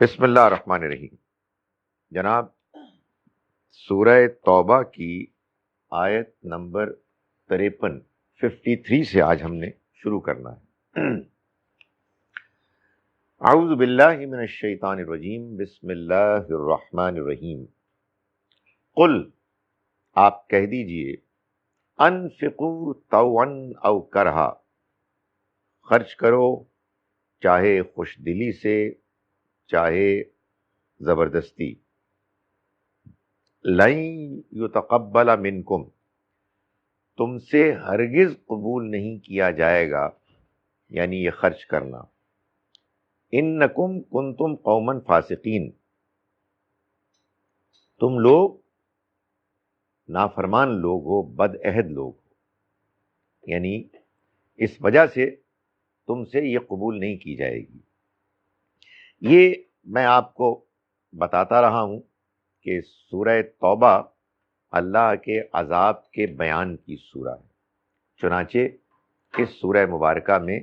بسم اللہ الرحمن الرحیم۔ جناب، سورہ توبہ کی آیت نمبر 53 سے آج ہم نے شروع کرنا ہے۔ اعوذ باللہ من الشیطان الرجیم، بسم اللہ الرحمن الرحیم۔ قل، آپ کہہ دیجئے، انفقوا طوعا او کرہا، خرچ کرو چاہے خوش دلی سے چاہے زبردستی، لن یتقبل منکم، تم سے ہرگز قبول نہیں کیا جائے گا، یعنی یہ خرچ کرنا، انکم کنتم قوما فاسقین، تم لوگ نافرمان لوگ ہو، بد عہد لوگ ہو، یعنی اس وجہ سے تم سے یہ قبول نہیں کی جائے گی۔ یہ میں آپ کو بتاتا رہا ہوں کہ سورہ توبہ اللہ کے عذاب کے بیان کی سورہ ہے۔ چنانچہ اس سورہ مبارکہ میں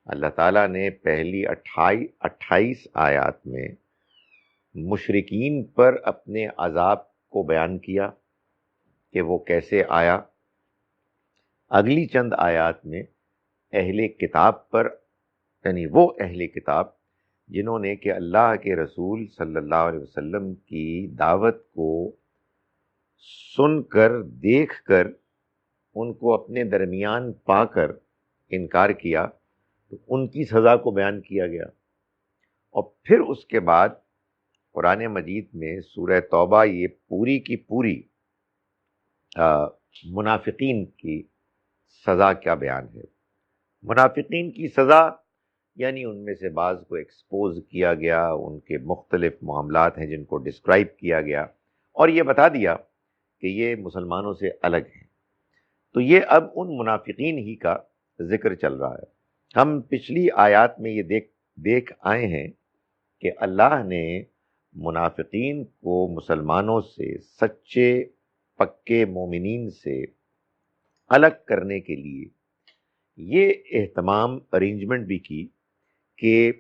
اللہ تعالیٰ نے پہلی 28 آیات میں مشرکین پر اپنے عذاب کو بیان کیا کہ وہ کیسے آیا۔ اگلی چند آیات میں اہل کتاب پر، یعنی وہ اہل کتاب جنہوں نے کہ اللہ کے رسول صلی اللہ علیہ وسلم کی دعوت کو سن کر دیکھ کر ان کو اپنے درمیان پا کر انکار کیا، تو ان کی سزا کو بیان کیا گیا۔ اور پھر اس کے بعد قرآن مجید میں سورہ توبہ یہ پوری کی پوری منافقین کی سزا کیا بیان ہے۔ منافقین کی سزا یعنی ان میں سے بعض کو ایکسپوز کیا گیا، ان کے مختلف معاملات ہیں جن کو ڈسکرائب کیا گیا، اور یہ بتا دیا کہ یہ مسلمانوں سے الگ ہیں۔ تو یہ اب ان منافقین ہی کا ذکر چل رہا ہے۔ ہم پچھلی آیات میں یہ دیکھ آئے ہیں کہ اللہ نے منافقین کو مسلمانوں سے، سچے پکے مومنین سے الگ کرنے کے لیے یہ اہتمام ارینجمنٹ بھی کی کہ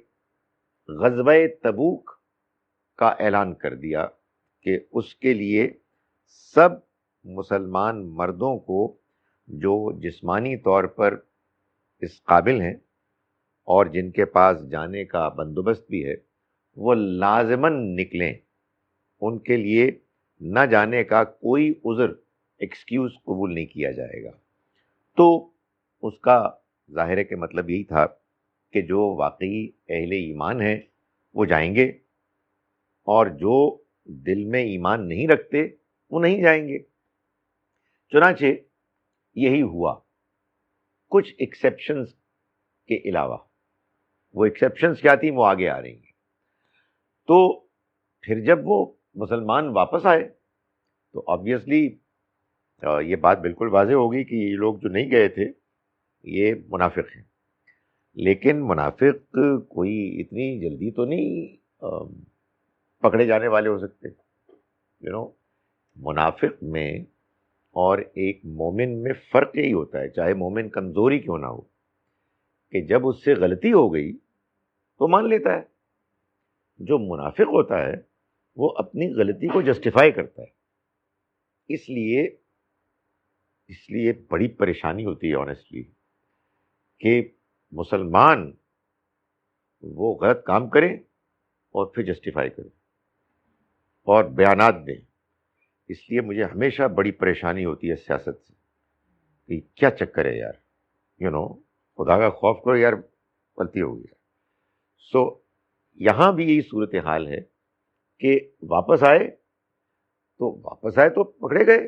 غزوہ تبوک کا اعلان کر دیا کہ اس کے لیے سب مسلمان مردوں کو جو جسمانی طور پر اس قابل ہیں اور جن کے پاس جانے کا بندوبست بھی ہے، وہ لازماً نکلیں۔ ان کے لیے نہ جانے کا کوئی عذر، ایکسکیوز قبول نہیں کیا جائے گا۔ تو اس کا ظاہر کہ مطلب یہی تھا کہ جو واقعی اہل ایمان ہیں وہ جائیں گے، اور جو دل میں ایمان نہیں رکھتے وہ نہیں جائیں گے۔ چنانچہ یہی ہوا، کچھ ایکسیپشنز کے علاوہ۔ وہ ایکسیپشنز کیا تھیں وہ آگے آ رہی ہیں۔ تو پھر جب وہ مسلمان واپس آئے تو آبویسلی یہ بات بالکل واضح ہوگی کہ یہ لوگ جو نہیں گئے تھے یہ منافق ہیں۔ لیکن منافق کوئی اتنی جلدی تو نہیں پکڑے جانے والے ہو سکتے۔ منافق میں اور ایک مومن میں فرق یہی ہوتا ہے، چاہے مومن کمزوری کیوں نہ ہو، کہ جب اس سے غلطی ہو گئی تو مان لیتا ہے۔ جو منافق ہوتا ہے وہ اپنی غلطی کو جسٹیفائی کرتا ہے۔ اس لیے بڑی پریشانی ہوتی ہے آنیسٹلی کہ مسلمان وہ غلط کام کریں اور پھر جسٹیفائی کریں اور بیانات دیں۔ اس لیے مجھے ہمیشہ بڑی پریشانی ہوتی ہے سیاست سے کہ کیا چکر ہے یار، خدا کا خوف کرو یار، غلطی ہو گئی۔ سو یہاں بھی یہی صورتحال ہے کہ واپس آئے تو پکڑے گئے،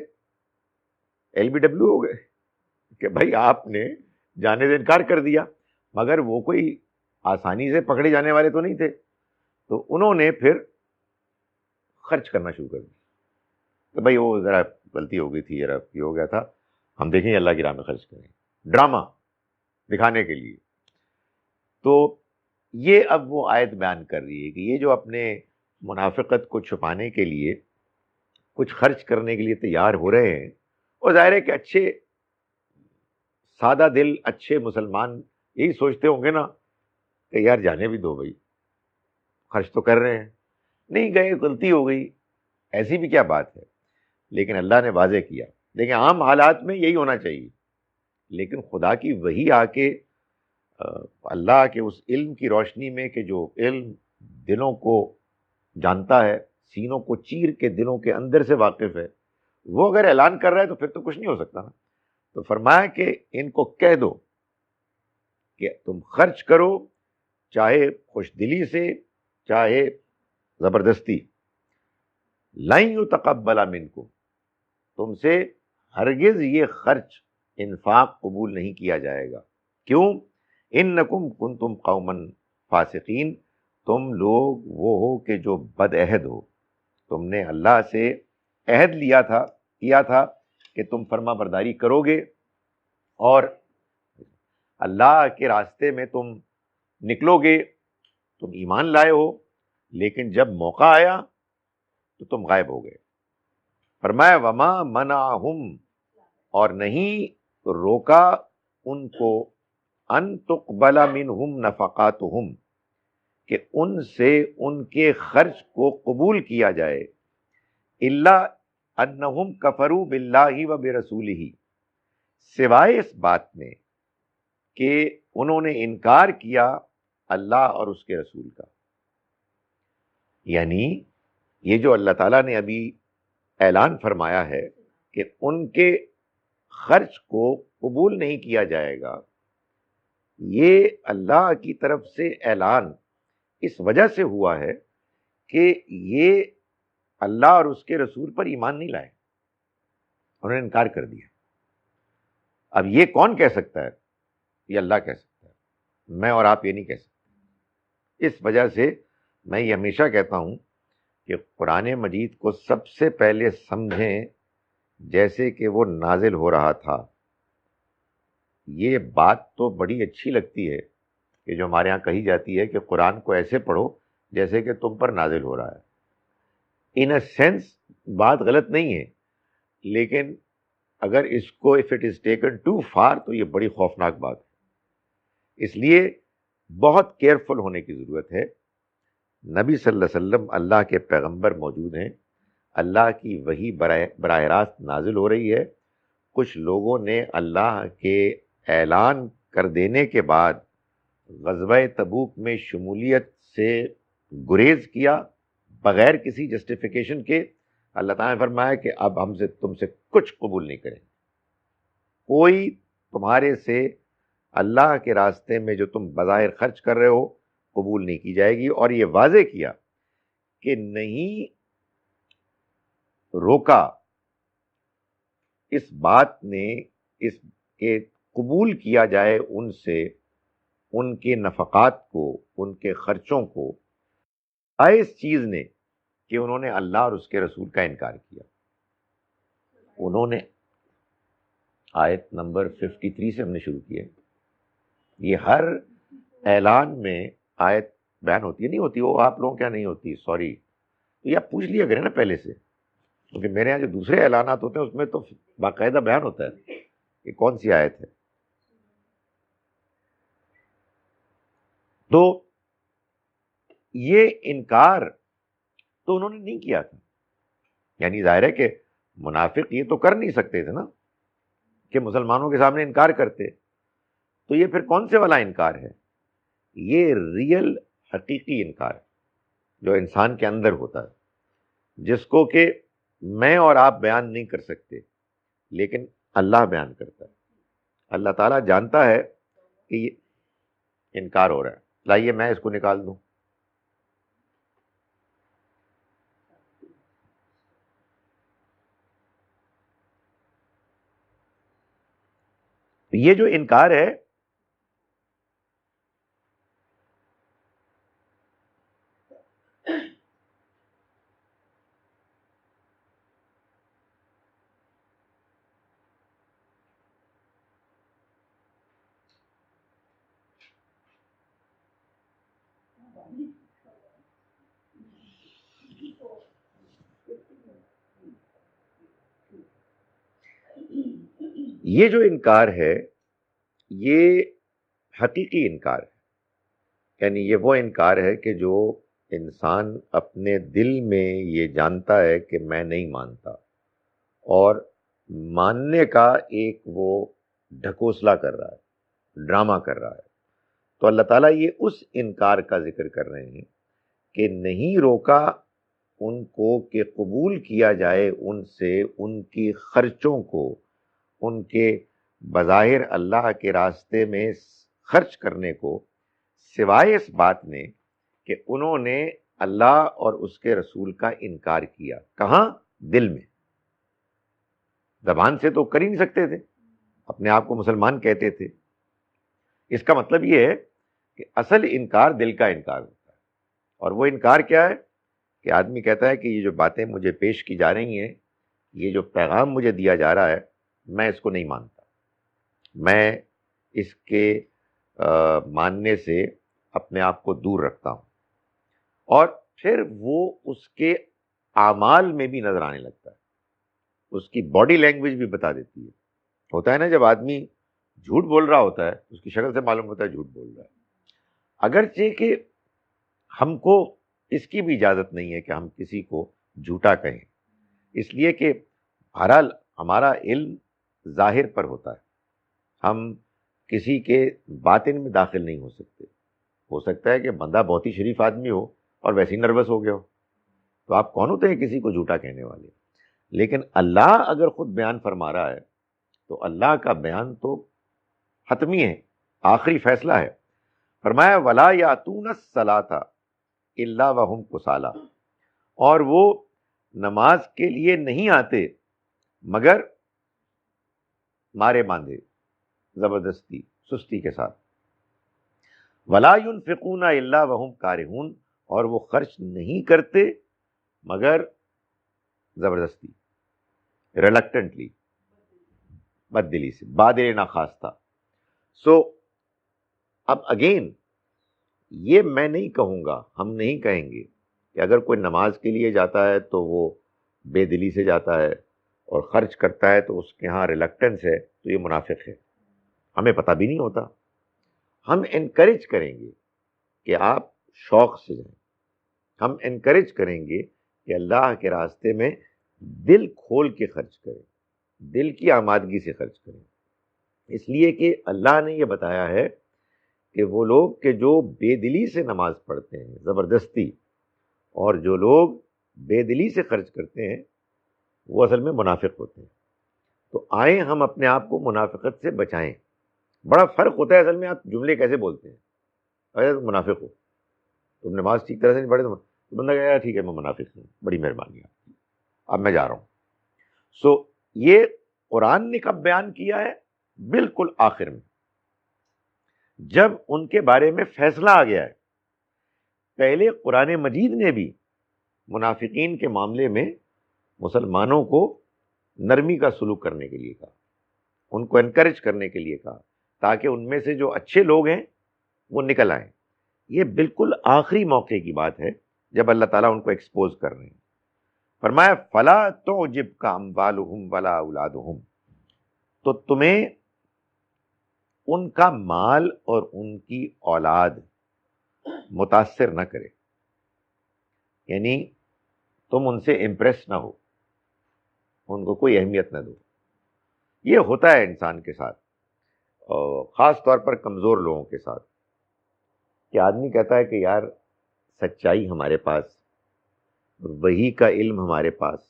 ایل بی ڈبلیو ہو گئے کہ بھائی آپ نے جانے سے انکار کر دیا، مگر وہ کوئی آسانی سے پکڑے جانے والے تو نہیں تھے۔ تو انہوں نے پھر خرچ کرنا شروع کر دیا کہ بھائی وہ ذرا غلطی ہو گئی تھی، ذرا یہ ہو گیا تھا، ہم دیکھیں اللہ کی راہ میں خرچ کریں، ڈرامہ دکھانے کے لیے۔ تو یہ اب وہ آیت بیان کر رہی ہے کہ یہ جو اپنے منافقت کو چھپانے کے لیے کچھ خرچ کرنے کے لیے تیار ہو رہے ہیں، اور ظاہر ہے کہ اچھے سادہ دل اچھے مسلمان یہی سوچتے ہوں گے نا کہ یار جانے بھی دو بھائی، خرچ تو کر رہے ہیں، نہیں گئے غلطی ہو گئی، ایسی بھی کیا بات ہے، لیکن اللہ نے واضح کیا۔ دیکھیں عام حالات میں یہی ہونا چاہیے، لیکن خدا کی وحی آ کے اللہ کے اس علم کی روشنی میں کہ جو علم دلوں کو جانتا ہے، سینوں کو چیر کے دلوں کے اندر سے واقف ہے، وہ اگر اعلان کر رہا ہے تو پھر تو کچھ نہیں ہو سکتا نا۔ تو فرمایا کہ ان کو کہہ دو کہ تم خرچ کرو، چاہے خوش دلی سے چاہے زبردستی، لن یتقبل منکم، تم سے ہرگز یہ خرچ انفاق قبول نہیں کیا جائے گا۔ کیوں؟ انکم کنتم قوما فاسقین، تم لوگ وہ ہو کہ جو بد عہد ہو، تم نے اللہ سے عہد کیا تھا کہ تم فرما برداری کرو گے اور اللہ کے راستے میں تم نکلو گے، تم ایمان لائے ہو، لیکن جب موقع آیا تو تم غائب ہو گئے۔ فرمایا وما منعہم، اور نہیں روکا ان کو، ان تقبل منہم نفقاتہم، کہ ان سے ان کے خرچ کو قبول کیا جائے، الا انہم کفروا باللہ و برسولہ، سوائے اس بات میں کہ انہوں نے انکار کیا اللہ اور اس کے رسول کا۔ یعنی یہ جو اللہ تعالیٰ نے ابھی اعلان فرمایا ہے کہ ان کے خرچ کو قبول نہیں کیا جائے گا، یہ اللہ کی طرف سے اعلان اس وجہ سے ہوا ہے کہ یہ اللہ اور اس کے رسول پر ایمان نہیں لائے، انہوں نے انکار کر دیا۔ اب یہ کون کہہ سکتا ہے؟ یہ اللہ کہہ سکتا ہے، میں اور آپ یہ نہیں کہہ سکتے۔ اس وجہ سے میں یہ ہمیشہ کہتا ہوں کہ قرآن مجید کو سب سے پہلے سمجھیں جیسے کہ وہ نازل ہو رہا تھا۔ یہ بات تو بڑی اچھی لگتی ہے کہ جو ہمارے ہاں کہی جاتی ہے کہ قرآن کو ایسے پڑھو جیسے کہ تم پر نازل ہو رہا ہے۔ ان اے سینس بات غلط نہیں ہے، لیکن اگر اس کو if it is taken too far تو یہ بڑی خوفناک بات ہے۔ اس لیے بہت کیئرفل ہونے کی ضرورت ہے۔ نبی صلی اللہ علیہ وسلم اللہ کے پیغمبر موجود ہیں، اللہ کی وحی براہ راست نازل ہو رہی ہے۔ کچھ لوگوں نے اللہ کے اعلان کر دینے کے بعد غزوہ تبوک میں شمولیت سے گریز کیا بغیر کسی جسٹیفیکیشن کے۔ اللہ تعالیٰ نے فرمایا کہ اب ہم سے تم سے کچھ قبول نہیں کریں، کوئی تمہارے سے اللہ کے راستے میں جو تم بظاہر خرچ کر رہے ہو قبول نہیں کی جائے گی۔ اور یہ واضح کیا کہ نہیں روکا اس بات نے اس کے قبول کیا جائے ان سے ان کے نفقات کو، ان کے خرچوں کو، اس چیز نے کہ انہوں نے اللہ اور اس کے رسول کا انکار کیا۔ انہوں نے آیت نمبر 53 سے ہم نے شروع کیا۔ یہ ہر اعلان میں آیت بیان ہوتی ہے، نہیں ہوتی وہ آپ لوگوں کیا نہیں ہوتی، سوری، تو یہ آپ پوچھ لیا کریں نا پہلے سے، کیونکہ میرے یہاں جو دوسرے اعلانات ہوتے ہیں اس میں تو باقاعدہ بیان ہوتا ہے کہ کون سی آیت ہے۔ تو یہ انکار تو انہوں نے نہیں کیا تھا، یعنی ظاہر ہے کہ منافق یہ تو کر نہیں سکتے تھے نا کہ مسلمانوں کے سامنے انکار کرتے، تو یہ پھر کون سے والا انکار ہے؟ یہ ریئل حقیقی انکار جو انسان کے اندر ہوتا ہے، جس کو کہ میں اور آپ بیان نہیں کر سکتے لیکن اللہ بیان کرتا ہے۔ اللہ تعالیٰ جانتا ہے کہ یہ انکار ہو رہا ہے۔ لائیے میں اس کو نکال دوں۔ یہ جو انکار ہے یہ جو انکار ہے یہ حقیقی انکار ہے، یعنی یہ وہ انکار ہے کہ جو انسان اپنے دل میں یہ جانتا ہے کہ میں نہیں مانتا، اور ماننے کا ایک وہ ڈھکوسلا کر رہا ہے، ڈرامہ کر رہا ہے، تو اللہ تعالیٰ یہ اس انکار کا ذکر کر رہے ہیں کہ نہیں روکا ان کو کہ قبول کیا جائے ان سے ان کی خرچوں کو، ان کے بظاہر اللہ کے راستے میں خرچ کرنے کو، سوائے اس بات نے کہ انہوں نے اللہ اور اس کے رسول کا انکار کیا۔ کہاں؟ دل میں۔ زبان سے تو کر ہی نہیں سکتے تھے، اپنے آپ کو مسلمان کہتے تھے۔ اس کا مطلب یہ ہے کہ اصل انکار دل کا انکار ہوتا ہے، اور وہ انکار کیا ہے کہ آدمی کہتا ہے کہ یہ جو باتیں مجھے پیش کی جا رہی ہیں، یہ جو پیغام مجھے دیا جا رہا ہے، میں اس کو نہیں مانتا، میں اس کے ماننے سے اپنے آپ کو دور رکھتا ہوں۔ اور پھر وہ اس کے اعمال میں بھی نظر آنے لگتا ہے، اس کی باڈی لینگویج بھی بتا دیتی ہے۔ ہوتا ہے نا، جب آدمی جھوٹ بول رہا ہوتا ہے اس کی شکل سے معلوم ہوتا ہے جھوٹ بول رہا ہے، اگرچہ کہ ہم کو اس کی بھی اجازت نہیں ہے کہ ہم کسی کو جھوٹا کہیں، اس لیے کہ بہرحال ہمارا علم ظاہر پر ہوتا ہے، ہم کسی کے باطن میں داخل نہیں ہو سکتے۔ ہو سکتا ہے کہ بندہ بہت ہی شریف آدمی ہو اور ویسے ہی نروس ہو گیا ہو، تو آپ کون ہوتے ہیں کسی کو جھوٹا کہنے والے؟ لیکن اللہ اگر خود بیان فرما رہا ہے تو اللہ کا بیان تو حتمی ہے، آخری فیصلہ ہے۔ فرمایا وَلَا يَأْتُونَ الصَّلَاةَ إِلَّا وَهُمْ كُسَالَىٰ، اور وہ نماز کے لیے نہیں آتے مگر مارے باندھے، زبردستی، سستی کے ساتھ۔ وَلَا يُنْفِقُونَ إِلَّا وَهُمْ كَارِهُونَ، اور وہ خرچ نہیں کرتے مگر زبردستی، ریلکٹنٹلی، بد دلی سے، بادر ناخواستہ۔ سو اب اگین یہ میں نہیں کہوں گا، ہم نہیں کہیں گے کہ اگر کوئی نماز کے لیے جاتا ہے تو وہ بے دلی سے جاتا ہے اور خرچ کرتا ہے تو اس کے ہاں ریلکٹنس ہے تو یہ منافق ہے۔ ہمیں پتہ بھی نہیں ہوتا، ہم انکریج کریں گے کہ آپ شوق سے جائیں، ہم انکریج کریں گے کہ اللہ کے راستے میں دل کھول کے خرچ کریں، دل کی آمادگی سے خرچ کریں، اس لیے کہ اللہ نے یہ بتایا ہے کہ وہ لوگ کہ جو بے دلی سے نماز پڑھتے ہیں زبردستی، اور جو لوگ بے دلی سے خرچ کرتے ہیں وہ اصل میں منافق ہوتے ہیں۔ تو آئیں ہم اپنے آپ کو منافقت سے بچائیں۔ بڑا فرق ہوتا ہے اصل میں، آپ جملے کیسے بولتے ہیں۔ اگر تم منافق ہو، تم نماز ٹھیک طرح سے نہیں پڑھے تو بندہ کہے گا ٹھیک ہے میں منافق ہوں، بڑی مہربانی آپ کی، اب میں جا رہا ہوں۔ سو یہ قرآن نے کب بیان کیا ہے؟ بالکل آخر میں، جب ان کے بارے میں فیصلہ آ گیا ہے۔ پہلے قرآن مجید نے بھی منافقین کے معاملے میں مسلمانوں کو نرمی کا سلوک کرنے کے لیے کہا، ان کو انکریج کرنے کے لیے کہا، تاکہ ان میں سے جو اچھے لوگ ہیں وہ نکل آئیں۔ یہ بالکل آخری موقع کی بات ہے جب اللہ تعالیٰ ان کو ایکسپوز کر رہے ہیں۔ فرمایا فَلَا تُعْجِبْكَ أَمْوَالُهُمْ وَلَا أَوْلَادُهُمْ، تو تمہیں ان کا مال اور ان کی اولاد متاثر نہ کرے، یعنی تم ان سے امپریس نہ ہو، ان کو کوئی اہمیت نہ دو۔ یہ ہوتا ہے انسان کے ساتھ، خاص طور پر کمزور لوگوں کے ساتھ، کہ آدمی کہتا ہے کہ یار سچائی ہمارے پاس، وحی کا علم ہمارے پاس،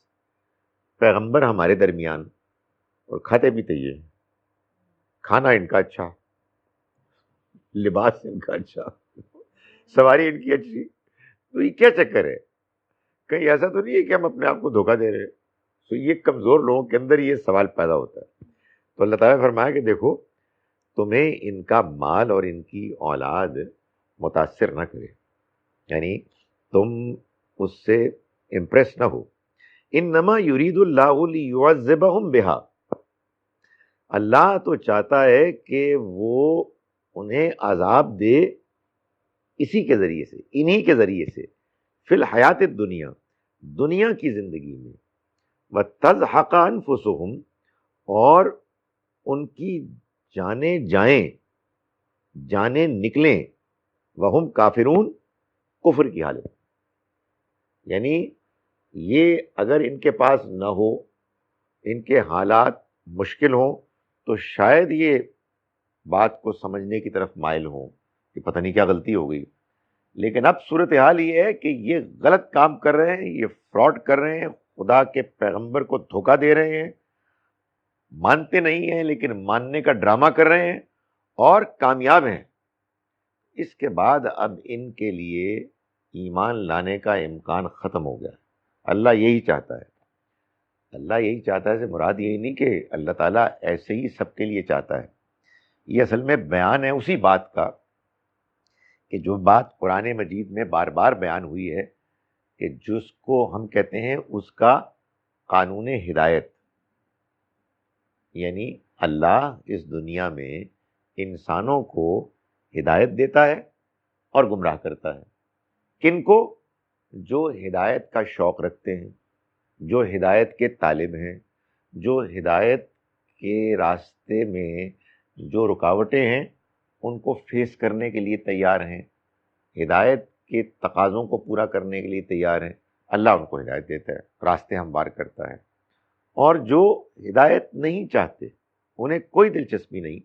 پیغمبر ہمارے درمیان، اور کھاتے پیتے یہ، کھانا ان کا اچھا، لباس ان کا اچھا، سواری ان کی اچھی، تو یہ کیا چکر ہے؟ کہیں ایسا تو نہیں ہے کہ ہم اپنے آپ کو دھوکہ دے رہے ہیں؟ تو یہ کمزور لوگوں کے اندر یہ سوال پیدا ہوتا ہے۔ تو اللہ تعالیٰ نے فرمایا کہ دیکھو تمہیں ان کا مال اور ان کی اولاد متاثر نہ کرے، یعنی تم اس سے امپریس نہ ہو۔ انما یرید اللہ لیعذبہم بہا، اللہ تو چاہتا ہے کہ وہ انہیں عذاب دے اسی کے ذریعے سے، انہی کے ذریعے سے، فی الحیات الدنیا، دنیا کی زندگی میں، وتزہق انفسہم، اور ان کی جانیں جائیں، جانیں نکلیں، وہم کافرون، کفر کی حالت، یعنی یہ اگر ان کے پاس نہ ہو، ان کے حالات مشکل ہوں، تو شاید یہ بات کو سمجھنے کی طرف مائل ہوں کہ پتہ نہیں کیا غلطی ہو گئی. لیکن اب صورتحال یہ ہے کہ یہ غلط کام کر رہے ہیں، یہ فراڈ کر رہے ہیں، خدا کے پیغمبر کو دھوکہ دے رہے ہیں، مانتے نہیں ہیں لیکن ماننے کا ڈرامہ کر رہے ہیں اور کامیاب ہیں. اس کے بعد اب ان کے لیے ایمان لانے کا امکان ختم ہو گیا. اللہ یہی چاہتا ہے، اللہ یہی چاہتا ہے سے مراد یہی نہیں کہ اللہ تعالیٰ ایسے ہی سب کے لیے چاہتا ہے. یہ اصل میں بیان ہے اسی بات کا کہ جو بات قرآن مجید میں بار بار بیان ہوئی ہے کہ جس کو ہم کہتے ہیں اس کا قانون ہدایت. یعنی اللہ اس دنیا میں انسانوں کو ہدایت دیتا ہے اور گمراہ کرتا ہے. کن کو؟ جو ہدایت کا شوق رکھتے ہیں، جو ہدایت کے طالب ہیں، جو ہدایت کے راستے میں جو رکاوٹیں ہیں ان کو فیس کرنے کے لیے تیار ہیں، ہدایت کے تقاضوں کو پورا کرنے کے لیے تیار ہیں. اللہ ان کو ہدایت دیتا ہے، راستے ہموار کرتا ہے. اور جو ہدایت نہیں چاہتے، انہیں کوئی دلچسپی نہیں،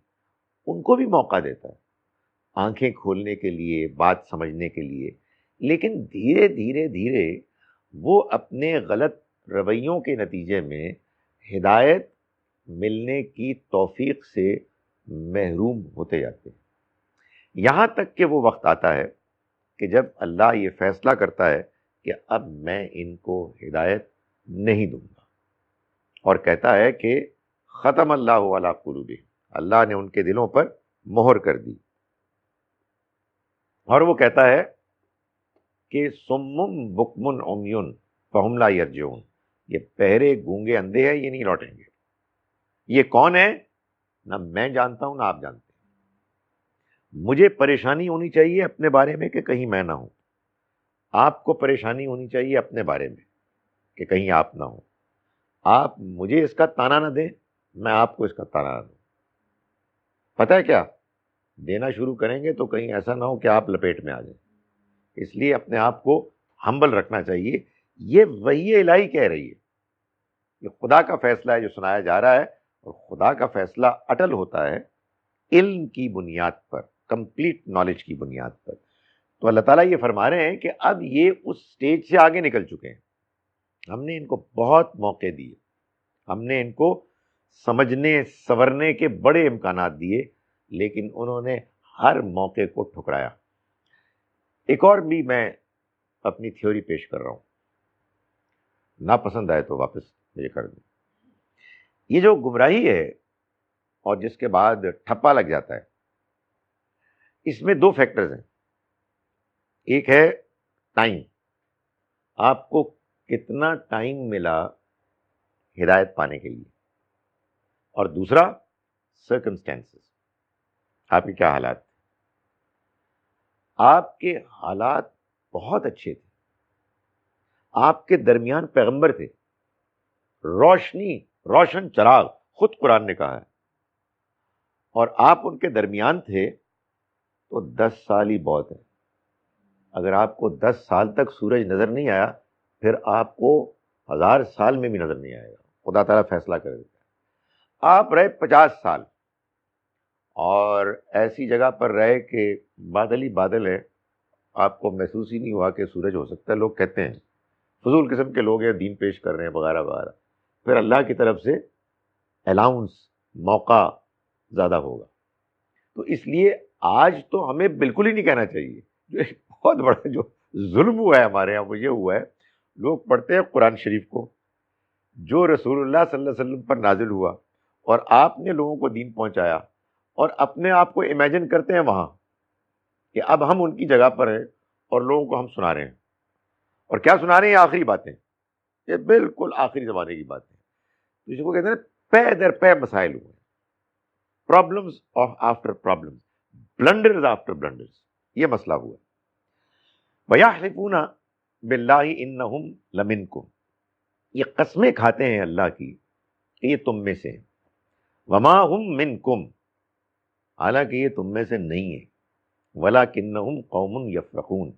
ان کو بھی موقع دیتا ہے آنکھیں کھولنے کے لیے، بات سمجھنے کے لیے. لیکن دھیرے دھیرے دھیرے وہ اپنے غلط رویوں کے نتیجے میں ہدایت ملنے کی توفیق سے محروم ہوتے جاتے ہیں، یہاں تک کہ وہ وقت آتا ہے کہ جب اللہ یہ فیصلہ کرتا ہے کہ اب میں ان کو ہدایت نہیں دوں گا، اور کہتا ہے کہ ختم اللہ علی قلوبہم، اللہ نے ان کے دلوں پر مہر کر دی. اور وہ کہتا ہے کہ سمم بکمن عمیون فہم لا یرجعون، یہ بہرے گونگے اندھے ہیں، یہ نہیں لوٹیں گے. یہ کون ہے؟ نہ میں جانتا ہوں نہ آپ جانتے ہیں. مجھے پریشانی ہونی چاہیے اپنے بارے میں کہ کہیں میں نہ ہوں، آپ کو پریشانی ہونی چاہیے اپنے بارے میں کہ کہیں آپ نہ ہوں. آپ مجھے اس کا تانا نہ دیں، میں آپ کو اس کا تانا نہ دوں. پتہ ہے کیا؟ دینا شروع کریں گے تو کہیں ایسا نہ ہو کہ آپ لپیٹ میں آ جائیں. اس لیے اپنے آپ کو ہمبل رکھنا چاہیے. یہ وحی الہی کہہ رہی ہے، یہ خدا کا فیصلہ ہے جو سنایا جا رہا ہے، اور خدا کا فیصلہ اٹل ہوتا ہے علم کی بنیاد پر، کمپلیٹ نالج کی بنیاد پر. تو اللہ تعالیٰ یہ فرما رہے ہیں کہ اب یہ اس سٹیج سے آگے نکل چکے ہیں. ہم نے ان کو بہت موقع دیے، ہم نے ان کو سمجھنے سنورنے کے بڑے امکانات دیے، لیکن انہوں نے ہر موقع کو ٹھکرایا. ایک اور بھی میں اپنی تھیوری پیش کر رہا ہوں، ناپسند آئے تو واپس مجھے کر دیں. یہ جو گمراہی ہے اور جس کے بعد ٹھپا لگ جاتا ہے، اس میں دو فیکٹرز ہیں. ایک ہے ٹائم، آپ کو کتنا ٹائم ملا ہدایت پانے کے لیے، اور دوسرا سرکمسٹینسز، آپ کے کیا حالات تھے. آپ کے حالات بہت اچھے تھے، آپ کے درمیان پیغمبر تھے، روشنی، روشن چراغ، خود قرآن نے کہا ہے، اور آپ ان کے درمیان تھے تو 10 سال ہی بہت ہے. اگر آپ کو 10 سال تک سورج نظر نہیں آیا، پھر آپ کو 1000 سال میں بھی نظر نہیں آئے گا. خدا تعالیٰ فیصلہ کر دیتا ہے. آپ رہے 50 سال اور ایسی جگہ پر رہے کہ بادل ہی بادل ہے، آپ کو محسوس ہی نہیں ہوا کہ سورج ہو سکتا ہے. لوگ کہتے ہیں، فضول قسم کے لوگ ہیں، دین پیش کر رہے ہیں وغیرہ وغیرہ. پھر اللہ کی طرف سے الاؤنس، موقع زیادہ ہوگا. تو اس لیے آج تو ہمیں بالکل ہی نہیں کہنا چاہیے. جو ایک بہت بڑا جو ظلم ہوا ہے ہمارے یہاں وہ یہ ہوا ہے، لوگ پڑھتے ہیں قرآن شریف کو جو رسول اللہ صلی اللہ علیہ وسلم پر نازل ہوا، اور آپ نے لوگوں کو دین پہنچایا، اور اپنے آپ کو امیجن کرتے ہیں وہاں کہ اب ہم ان کی جگہ پر ہیں اور لوگوں کو ہم سنا رہے ہیں. اور کیا سنا رہے ہیں؟ آخری باتیں، یہ بالکل آخری زمانے کی باتیں. تو اس کو کہتے ہیں پے در پے مسائل ہوئے، problems after problems, blunders after blunders. یہ مسئلہ ہوا. وَيَحْلِفُونَ بِاللَّهِ إِنَّهُمْ لَمِنْكُمْ، یہ قسمیں کھاتے ہیں اللہ کی کہ یہ تم میں سے ہیں. وَمَا هُمْ مِنْكُمْ، حالانکہ یہ تم میں سے نہیں ہے. وَلَكِنَّهُمْ قَوْمٌ يَفْرَقُونَ،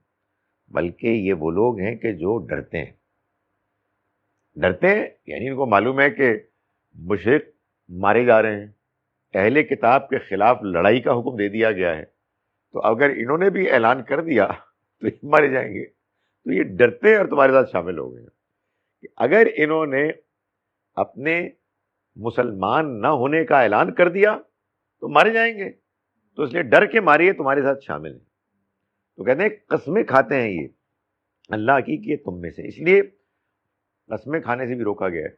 بلکہ یہ وہ لوگ ہیں کہ جو ڈرتے ہیں. ڈرتے ہیں یعنی ان کو معلوم ہے کہ مشرک مارے جا رہے ہیں، اہل کتاب کے خلاف لڑائی کا حکم دے دیا گیا ہے، تو اگر انہوں نے بھی اعلان کر دیا تو یہ مارے جائیں گے. تو یہ ڈرتے ہیں اور تمہارے ساتھ شامل ہو گئے ہیں کہ اگر انہوں نے اپنے مسلمان نہ ہونے کا اعلان کر دیا تو مارے جائیں گے، تو اس لیے ڈر کے مارے تمہارے ساتھ شامل ہیں. تو کہتے ہیں قسمیں کھاتے ہیں یہ اللہ کی کہ تم میں سے، اس لیے قسمیں کھانے سے بھی روکا گیا ہے.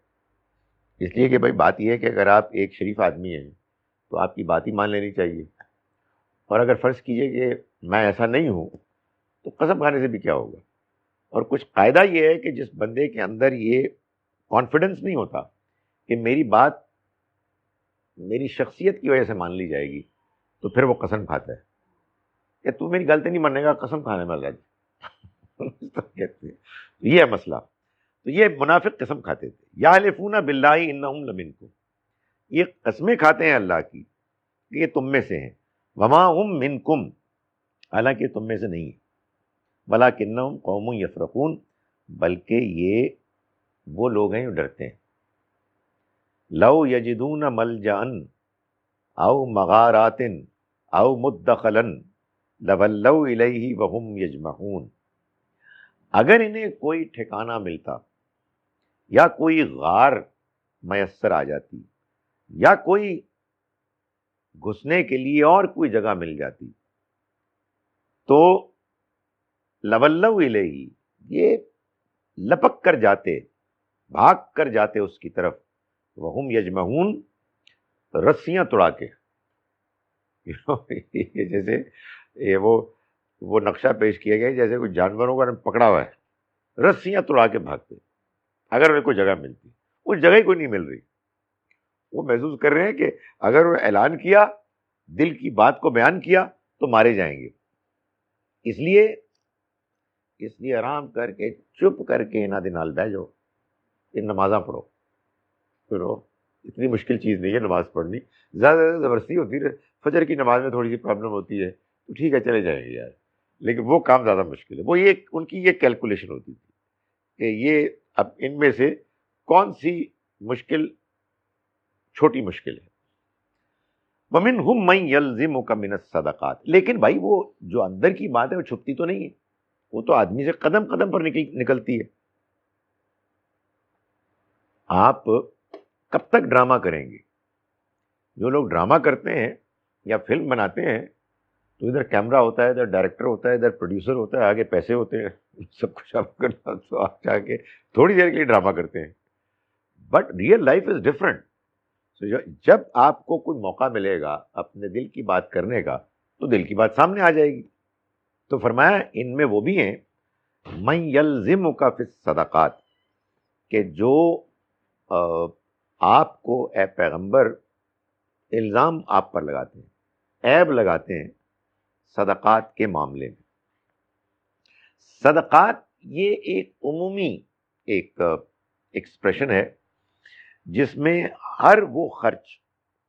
اس لیے کہ بھائی بات یہ ہے کہ اگر آپ ایک شریف آدمی ہیں تو آپ کی بات ہی مان لینی چاہیے، اور اگر فرض کیجئے کہ میں ایسا نہیں ہوں تو قسم کھانے سے بھی کیا ہوگا. اور کچھ قاعدہ یہ ہے کہ جس بندے کے اندر یہ کانفیڈنس نہیں ہوتا کہ میری بات میری شخصیت کی وجہ سے مان لی جائے گی، تو پھر وہ قسم کھاتا ہے کہ تو میری غلطی نہیں ماننے گا، قسم کھانے میں لگ کہتے ہیں. یہ ہے مسئلہ. تو یہ منافق قسم کھاتے تھے، یحلفون باللہ انہم لمنکم، یہ قسمیں کھاتے ہیں اللہ کی کہ یہ تم میں سے ہیں، وما ہم منکم، حالانکہ تم میں سے نہیں ہے، ولکنہم قوم یفرقون، بلکہ یہ وہ لوگ ہیں جو ڈرتے ہیں. لو یجدون ملجأ او مغارات او مدخلا لولوا الیہ وہم یجمحون، اگر انہیں کوئی ٹھکانہ ملتا یا کوئی غار میسر آ جاتی یا کوئی گھسنے کے لیے اور کوئی جگہ مل جاتی تو لولوا الیہ، یہ لپک کر جاتے، بھاگ کر جاتے اس کی طرف، وہم یجمحون، رسیاں توڑا کے. جیسے یہ وہ نقشہ پیش کیا گیا جیسے کوئی جانوروں کا پکڑا ہوا ہے، رسیاں توڑا کے بھاگتے اگر انہیں کوئی جگہ ملتی. اس جگہ ہی کوئی نہیں مل رہی. وہ محسوس کر رہے ہیں کہ اگر وہ اعلان کیا، دل کی بات کو بیان کیا تو مارے جائیں گے. اس لیے آرام کر کے چپ کر کے انہ دن نال بہ جاؤ، یہ نمازاں پڑھو. پھر اتنی مشکل چیز نہیں ہے نماز پڑھنی، زیادہ زبردستی ہوتی ہے. فجر کی نماز میں تھوڑی سی پرابلم ہوتی ہے تو ٹھیک ہے چلے جائیں گے یار، لیکن وہ کام زیادہ مشکل ہے. وہ یہ ان کی یہ کیلکولیشن ہوتی تھی کہ یہ اب ان میں سے کون سی مشکل چھوٹی مشکل ہے. وَمِنْهُمْ مَنْ يَلْزِمُكَ مِنَ الصَّدَقَاتِ، لیکن بھائی وہ جو اندر کی بات ہے وہ چھپتی تو نہیں ہے، وہ تو آدمی سے قدم قدم پر نکلتی ہے. آپ کب تک ڈرامہ کریں گے؟ جو لوگ ڈرامہ کرتے ہیں یا فلم بناتے ہیں تو ادھر کیمرہ ہوتا ہے، ادھر ڈائریکٹر ہوتا ہے، ادھر پروڈیوسر ہوتا ہے، آگے پیسے ہوتے ہیں، سب کچھ آپ کرنا، تو آپ جا کے تھوڑی دیر کے لیے ڈرامہ کرتے ہیں. But real life is different. جب آپ کو کوئی موقع ملے گا اپنے دل کی بات کرنے کا تو دل کی بات سامنے آ جائے گی. تو فرمایا ان میں وہ بھی ہیں من یلزمک فی الصدقات، کہ جو آپ کو اے پیغمبر الزام آپ پر لگاتے ہیں، عیب لگاتے ہیں صدقات کے معاملے میں. صدقات یہ ایک عمومی ایک ایکسپریشن ہے جس میں ہر وہ خرچ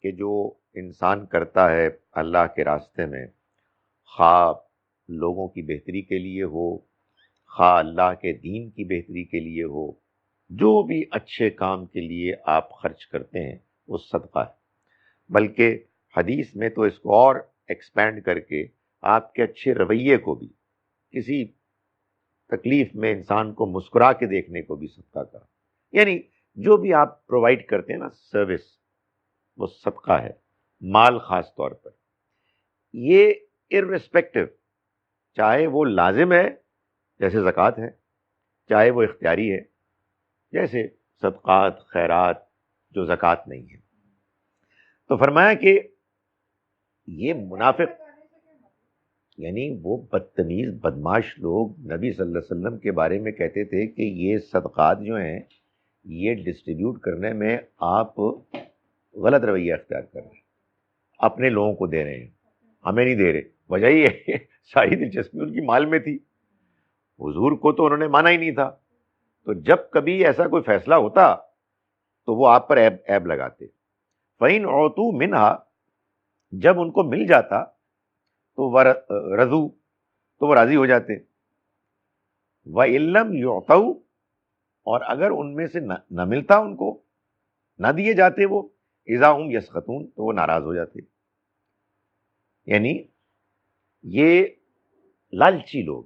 کہ جو انسان کرتا ہے اللہ کے راستے میں، خواہ لوگوں کی بہتری کے لیے ہو، خواہ اللہ کے دین کی بہتری کے لیے ہو، جو بھی اچھے کام کے لیے آپ خرچ کرتے ہیں وہ صدقہ ہے. بلکہ حدیث میں تو اس کو اور ایکسپینڈ کر کے آپ کے اچھے رویے کو بھی، کسی تکلیف میں انسان کو مسکرا کے دیکھنے کو بھی صدقہ کا، یعنی جو بھی آپ پرووائڈ کرتے ہیں نا سروس، وہ صدقہ ہے. مال خاص طور پر یہ ارریسپیکٹو، چاہے وہ لازم ہے جیسے زکوٰۃ ہے، چاہے وہ اختیاری ہے جیسے صدقات خیرات جو زکوٰۃ نہیں ہے. تو فرمایا کہ یہ منافق یعنی وہ بدتمیز بدماش لوگ نبی صلی اللہ علیہ وسلم کے بارے میں کہتے تھے کہ یہ صدقات جو ہیں یہ ڈسٹریبیوٹ کرنے میں آپ غلط رویہ اختیار کر رہے ہیں، اپنے لوگوں کو دے رہے ہیں، ہمیں نہیں دے رہے. وجہ یہ ہے ساری دلچسپی ان کی مال میں تھی، حضور کو تو انہوں نے مانا ہی نہیں تھا. تو جب کبھی ایسا کوئی فیصلہ ہوتا تو وہ آپ پر عیب لگاتے. فَإِنْ عُوتُوا مِنْهَا، جب ان کو مل جاتا تو رضو، تو وہ راضی ہو جاتے. وَإِلَّمْ يُعْطَوْا، اور اگر ان میں سے نہ ملتا، ان کو نہ دیے جاتے وہ، اذا ہم یسخطون، تو وہ ناراض ہو جاتے. یعنی یہ لالچی لوگ،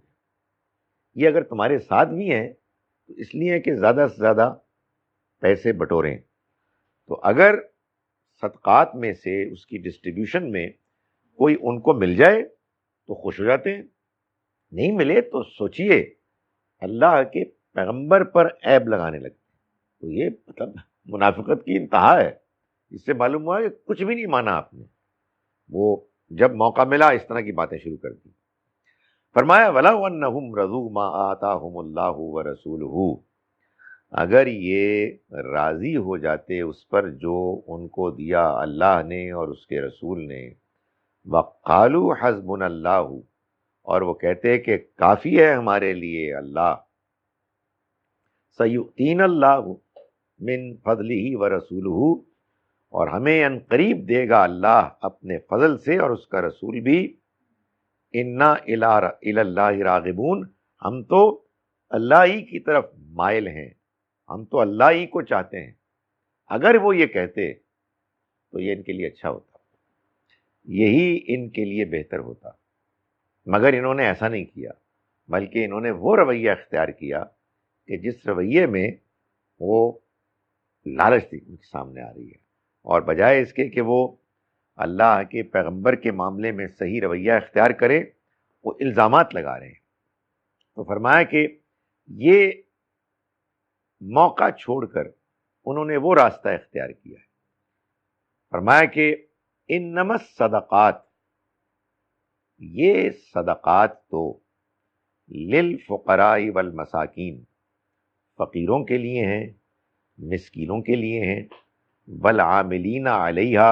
یہ اگر تمہارے ساتھ بھی ہیں تو اس لیے کہ زیادہ سے زیادہ پیسے بٹوریں. تو اگر صدقات میں سے اس کی ڈسٹریبیوشن میں کوئی ان کو مل جائے تو خوش ہو جاتے ہیں، نہیں ملے تو سوچئے اللہ کے پیغمبر پر عیب لگانے لگتے ہیں. تو یہ مطلب منافقت کی انتہا ہے. اس سے معلوم ہوا کہ کچھ بھی نہیں مانا آپ نے. وہ جب موقع ملا اس طرح کی باتیں شروع کر دی. فرمایا وَلَوْ أَنَّهُمْ رَضُوا مَا آتَاهُمُ اللَّهُ وَرَسُولُهُ، اگر یہ راضی ہو جاتے اس پر جو ان کو دیا اللہ نے اور اس کے رسول نے، وَقَالُوا حَسْبُنَا اللَّهُ، اور وہ کہتے کہ کافی ہے ہمارے لیے اللہ، سَيُؤْتِينَ اللَّهُ مِن فَضْلِهِ وَرَسُولُهُ، اور ہمیں ان قریب دے گا اللہ اپنے فضل سے اور اس کا رسول بھی. اِنَّا إِلَى اللَّهِ راغبون، ہم تو اللہ ہی کی طرف مائل ہیں، ہم تو اللہ ہی کو چاہتے ہیں. اگر وہ یہ کہتے تو یہ ان کے لیے اچھا ہوتا، یہی ان کے لیے بہتر ہوتا. مگر انہوں نے ایسا نہیں کیا، بلکہ انہوں نے وہ رویہ اختیار کیا کہ جس رویے میں وہ لالچ ان کے سامنے آ رہی ہے، اور بجائے اس کے کہ وہ اللہ کے پیغمبر کے معاملے میں صحیح رویہ اختیار کرے، وہ الزامات لگا رہے ہیں. تو فرمایا کہ یہ موقع چھوڑ کر انہوں نے وہ راستہ اختیار کیا ہے. فرمایا کہ انما الصدقات، یہ صدقات تو للفقراء والمساکین، فقیروں کے لیے ہیں، مسکینوں کے لیے ہیں، والعاملین علیہا،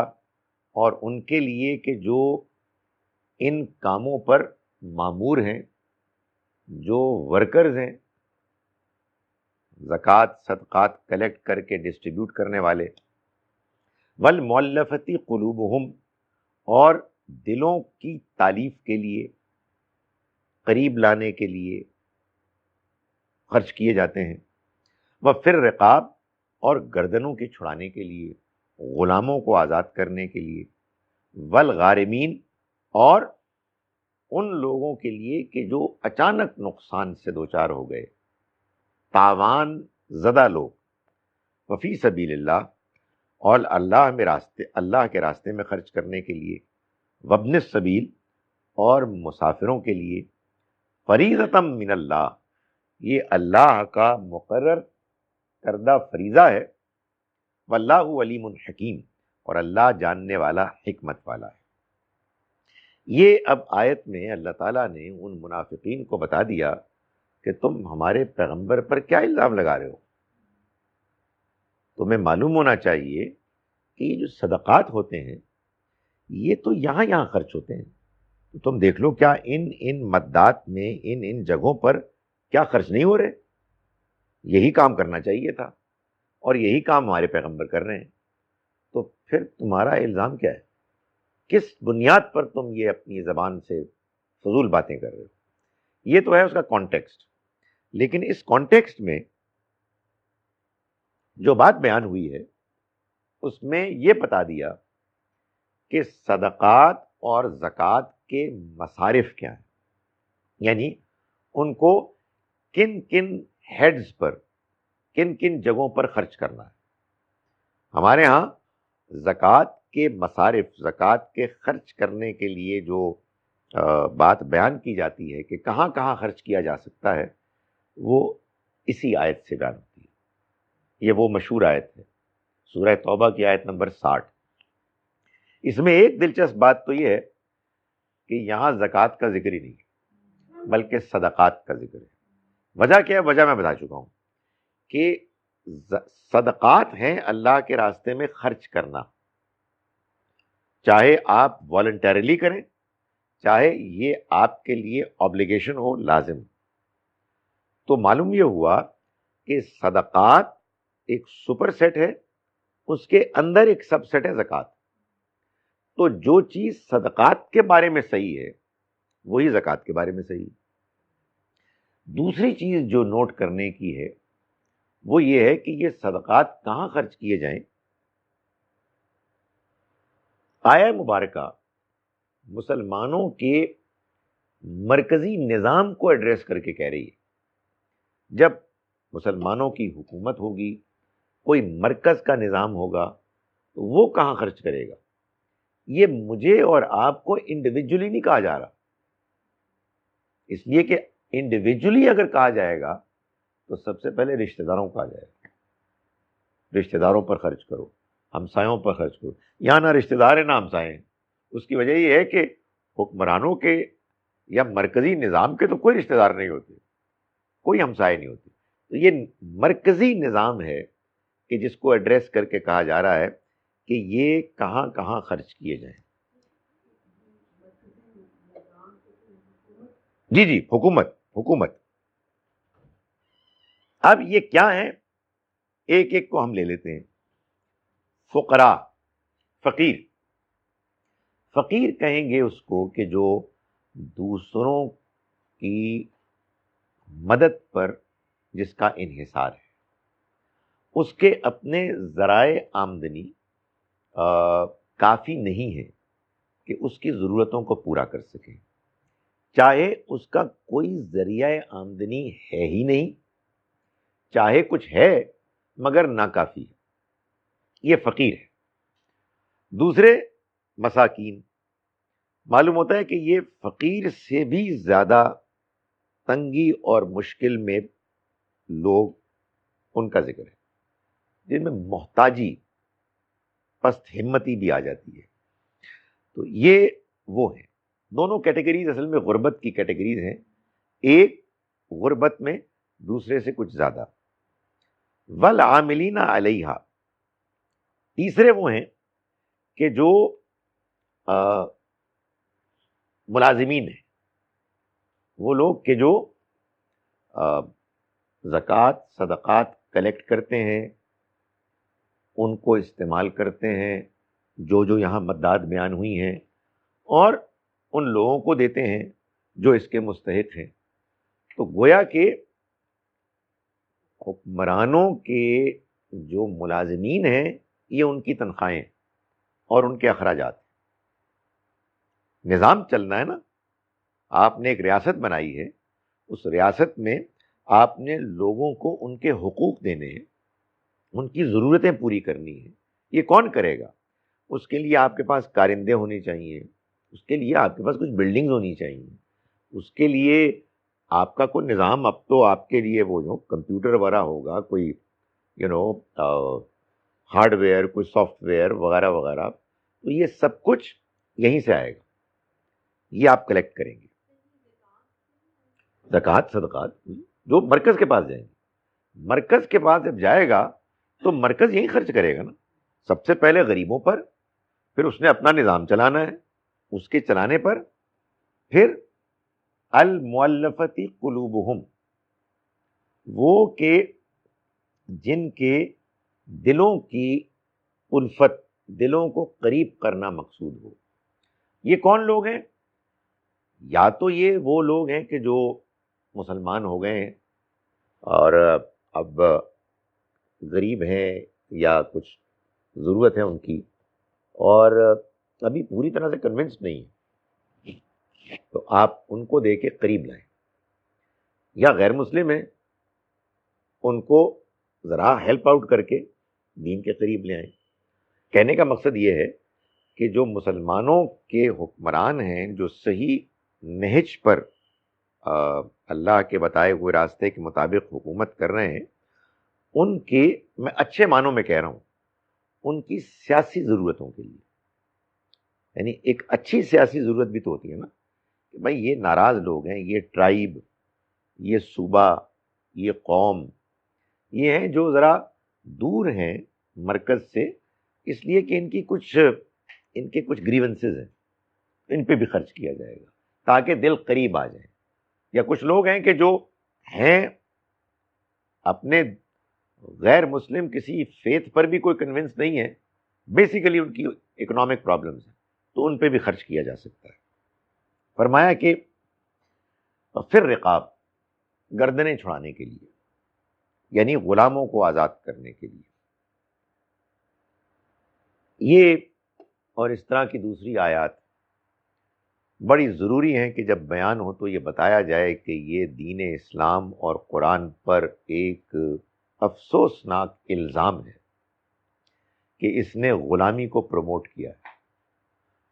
اور ان کے لیے کہ جو ان کاموں پر مامور ہیں، جو ورکرز ہیں، زکوٰۃ صدقات کلیکٹ کر کے ڈسٹریبیوٹ کرنے والے. والمؤلفۃ قلوبہم، اور دلوں کی تالیف کے لیے، قریب لانے کے لیے خرچ کیے جاتے ہیں. وفی الرقاب، اور گردنوں کے چھڑانے کے لیے، غلاموں کو آزاد کرنے کے لیے. والغارمین، اور ان لوگوں کے لیے کہ جو اچانک نقصان سے دوچار ہو گئے، تاوان زدہ لوگ. وفی سبیل اللہ، اور اللہ کے راستے میں خرچ کرنے کے لیے. وابن السبیل، اور مسافروں کے لیے. فریضۃ من اللہ، یہ اللہ کا مقرر کردہ فریضہ ہے. واللہ علیم حکیم، اور اللہ جاننے والا، حکمت والا ہے. یہ اب آیت میں اللہ تعالیٰ نے ان منافقین کو بتا دیا کہ تم ہمارے پیغمبر پر کیا الزام لگا رہے ہو. تمہیں معلوم ہونا چاہیے کہ یہ جو صدقات ہوتے ہیں یہ تو یہاں خرچ ہوتے ہیں. تو تم دیکھ لو کیا ان مدات میں ان جگہوں پر کیا خرچ نہیں ہو رہے. یہی کام کرنا چاہیے تھا اور یہی کام ہمارے پیغمبر کر رہے ہیں. تو پھر تمہارا الزام کیا ہے؟ کس بنیاد پر تم یہ اپنی زبان سے فضول باتیں کر رہے ہو؟ یہ تو ہے اس کا کانٹیکسٹ. لیکن اس کانٹیکسٹ میں جو بات بیان ہوئی ہے اس میں یہ بتا دیا کہ صدقات اور زکوٰۃ کے مصارف کیا ہیں، یعنی ان کو کن کن ہیڈز پر، کن کن جگہوں پر خرچ کرنا ہے. ہمارے ہاں زکوٰۃ کے مصارف، زکوٰۃ کے خرچ کرنے کے لیے جو بات بیان کی جاتی ہے کہ کہاں کہاں خرچ کیا جا سکتا ہے، وہ اسی آیت سے بیان ہوتی ہے. یہ وہ مشہور آیت ہے، سورہ توبہ کی آیت نمبر 60. اس میں ایک دلچسپ بات تو یہ ہے کہ یہاں زکوٰۃ کا ذکر ہی نہیں ہے بلکہ صدقات کا ذکر ہے. وجہ کیا ہے؟ وجہ میں بتا چکا ہوں کہ صدقات ہیں اللہ کے راستے میں خرچ کرنا، چاہے آپ والنٹیرلی کریں، چاہے یہ آپ کے لیے آبلیگیشن ہو، لازم. تو معلوم یہ ہوا کہ صدقات ایک سپر سیٹ ہے، اس کے اندر ایک سب سیٹ ہے زکوٰۃ. تو جو چیز صدقات کے بارے میں صحیح ہے وہی زکوٰۃ کے بارے میں صحیح. دوسری چیز جو نوٹ کرنے کی ہے وہ یہ ہے کہ یہ صدقات کہاں خرچ کیے جائیں. آیہ مبارکہ مسلمانوں کے مرکزی نظام کو ایڈریس کر کے کہہ رہی ہے. جب مسلمانوں کی حکومت ہوگی، کوئی مرکز کا نظام ہوگا، تو وہ کہاں خرچ کرے گا؟ یہ مجھے اور آپ کو انڈیویجولی نہیں کہا جا رہا، اس لیے کہ انڈیویجولی اگر کہا جائے گا تو سب سے پہلے رشتہ داروں کو کہا جائے گا، رشتہ داروں پر خرچ کرو، ہمسایوں پر خرچ کرو. یہاں نہ رشتہ دار ہیں نہ ہمسائے ہیں. اس کی وجہ یہ ہے کہ حکمرانوں کے یا مرکزی نظام کے تو کوئی رشتہ دار نہیں ہوتے، کوئی ہمسائے نہیں ہوتے. تو یہ مرکزی نظام ہے کہ جس کو ایڈریس کر کے کہا جا رہا ہے کہ یہ کہاں کہاں خرچ کیے جائیں. جی جی، حکومت. اب یہ کیا ہیں، ایک ایک کو ہم لے لیتے ہیں. فقراء، فقیر. فقیر کہیں گے اس کو کہ جو دوسروں کی مدد پر جس کا انحصار ہے، اس کے اپنے ذرائع آمدنی کافی نہیں ہے کہ اس کی ضرورتوں کو پورا کر سکے، چاہے اس کا کوئی ذریعہ آمدنی ہے ہی نہیں، چاہے کچھ ہے مگر ناکافی ہے، یہ فقیر ہے. دوسرے مساکین. معلوم ہوتا ہے کہ یہ فقیر سے بھی زیادہ تنگی اور مشکل میں لوگ ان کا ذکر ہے جن میں محتاجی، پست ہمتی بھی آ جاتی ہے. تو یہ وہ ہیں دونوں کیٹیگریز، اصل میں غربت کی کیٹیگریز ہیں. ایک غربت میں دوسرے سے کچھ زیادہ. والعاملین علیہا. تیسرے وہ ہیں کہ جو ملازمین ہیں، وہ لوگ کہ جو زکوٰۃ صدقات کلیکٹ کرتے ہیں، ان کو استعمال کرتے ہیں جو جو یہاں مداد بیان ہوئی ہیں، اور ان لوگوں کو دیتے ہیں جو اس کے مستحق ہیں. تو گویا کہ حکمرانوں کے جو ملازمین ہیں یہ ان کی تنخواہیں اور ان کے اخراجات. نظام چلنا ہے نا، آپ نے ایک ریاست بنائی ہے، اس ریاست میں آپ نے لوگوں کو ان کے حقوق دینے ہیں، ان کی ضرورتیں پوری کرنی ہیں. یہ کون کرے گا؟ اس کے لیے آپ کے پاس کارندے ہونے چاہیے، اس کے لیے آپ کے پاس کچھ بلڈنگز ہونی چاہیے، اس کے لیے آپ کا کوئی نظام. اب تو آپ کے لیے وہ جو کمپیوٹر وغیرہ ہوگا، کوئی ہارڈ ویئر، کوئی سافٹ ویئر وغیرہ وغیرہ، تو یہ سب کچھ یہیں سے آئے گا، یہ آپ کلیکٹ کریں گے. زکوٰۃ صدقات جو مرکز کے پاس جائیں گے، مرکز کے پاس جب جائے گا تو مرکز یہیں خرچ کرے گا نا. سب سے پہلے غریبوں پر، پھر اس نے اپنا نظام چلانا ہے، اس کے چلانے پر پھر المؤلفۃ قلوبہم، وہ کہ جن کے دلوں کی الفت، دلوں کو قریب کرنا مقصود ہو. یہ کون لوگ ہیں؟ یا تو یہ وہ لوگ ہیں کہ جو مسلمان ہو گئے ہیں اور اب غریب ہیں یا کچھ ضرورت ہے ان کی اور ابھی پوری طرح سے کنونس نہیں ہے، تو آپ ان کو دے کے قریب لائیں. یا غیر مسلم ہیں، ان کو ذرا ہیلپ آؤٹ کر کے دین کے قریب لے آئیں. کہنے کا مقصد یہ ہے کہ جو مسلمانوں کے حکمران ہیں، جو صحیح نہج پر اللہ کے بتائے ہوئے راستے کے مطابق حکومت کر رہے ہیں، ان کی، میں اچھے معنوں میں کہہ رہا ہوں، ان کی سیاسی ضرورتوں کے لیے، یعنی ایک اچھی سیاسی ضرورت بھی تو ہوتی ہے نا کہ بھائی یہ ناراض لوگ ہیں، یہ ٹرائب، یہ صوبہ، یہ قوم، یہ ہیں جو ذرا دور ہیں مرکز سے، اس لیے کہ ان کے کچھ گریونسز ہیں، ان پہ بھی خرچ کیا جائے گا تاکہ دل قریب آ جائیں. یا کچھ لوگ ہیں کہ جو ہیں اپنے غیر مسلم کسی فیتھ پر بھی کوئی کنونس نہیں ہے، بیسیکلی ان کی اکنامک پرابلمز ہیں، تو ان پہ بھی خرچ کیا جا سکتا ہے. فرمایا کہ پھر رقاب، گردنیں چھڑانے کے لیے، یعنی غلاموں کو آزاد کرنے کے لیے. یہ اور اس طرح کی دوسری آیات بڑی ضروری ہیں کہ جب بیان ہو تو یہ بتایا جائے کہ یہ دین اسلام اور قرآن پر ایک افسوسناک الزام ہے کہ اس نے غلامی کو پروموٹ کیا ہے.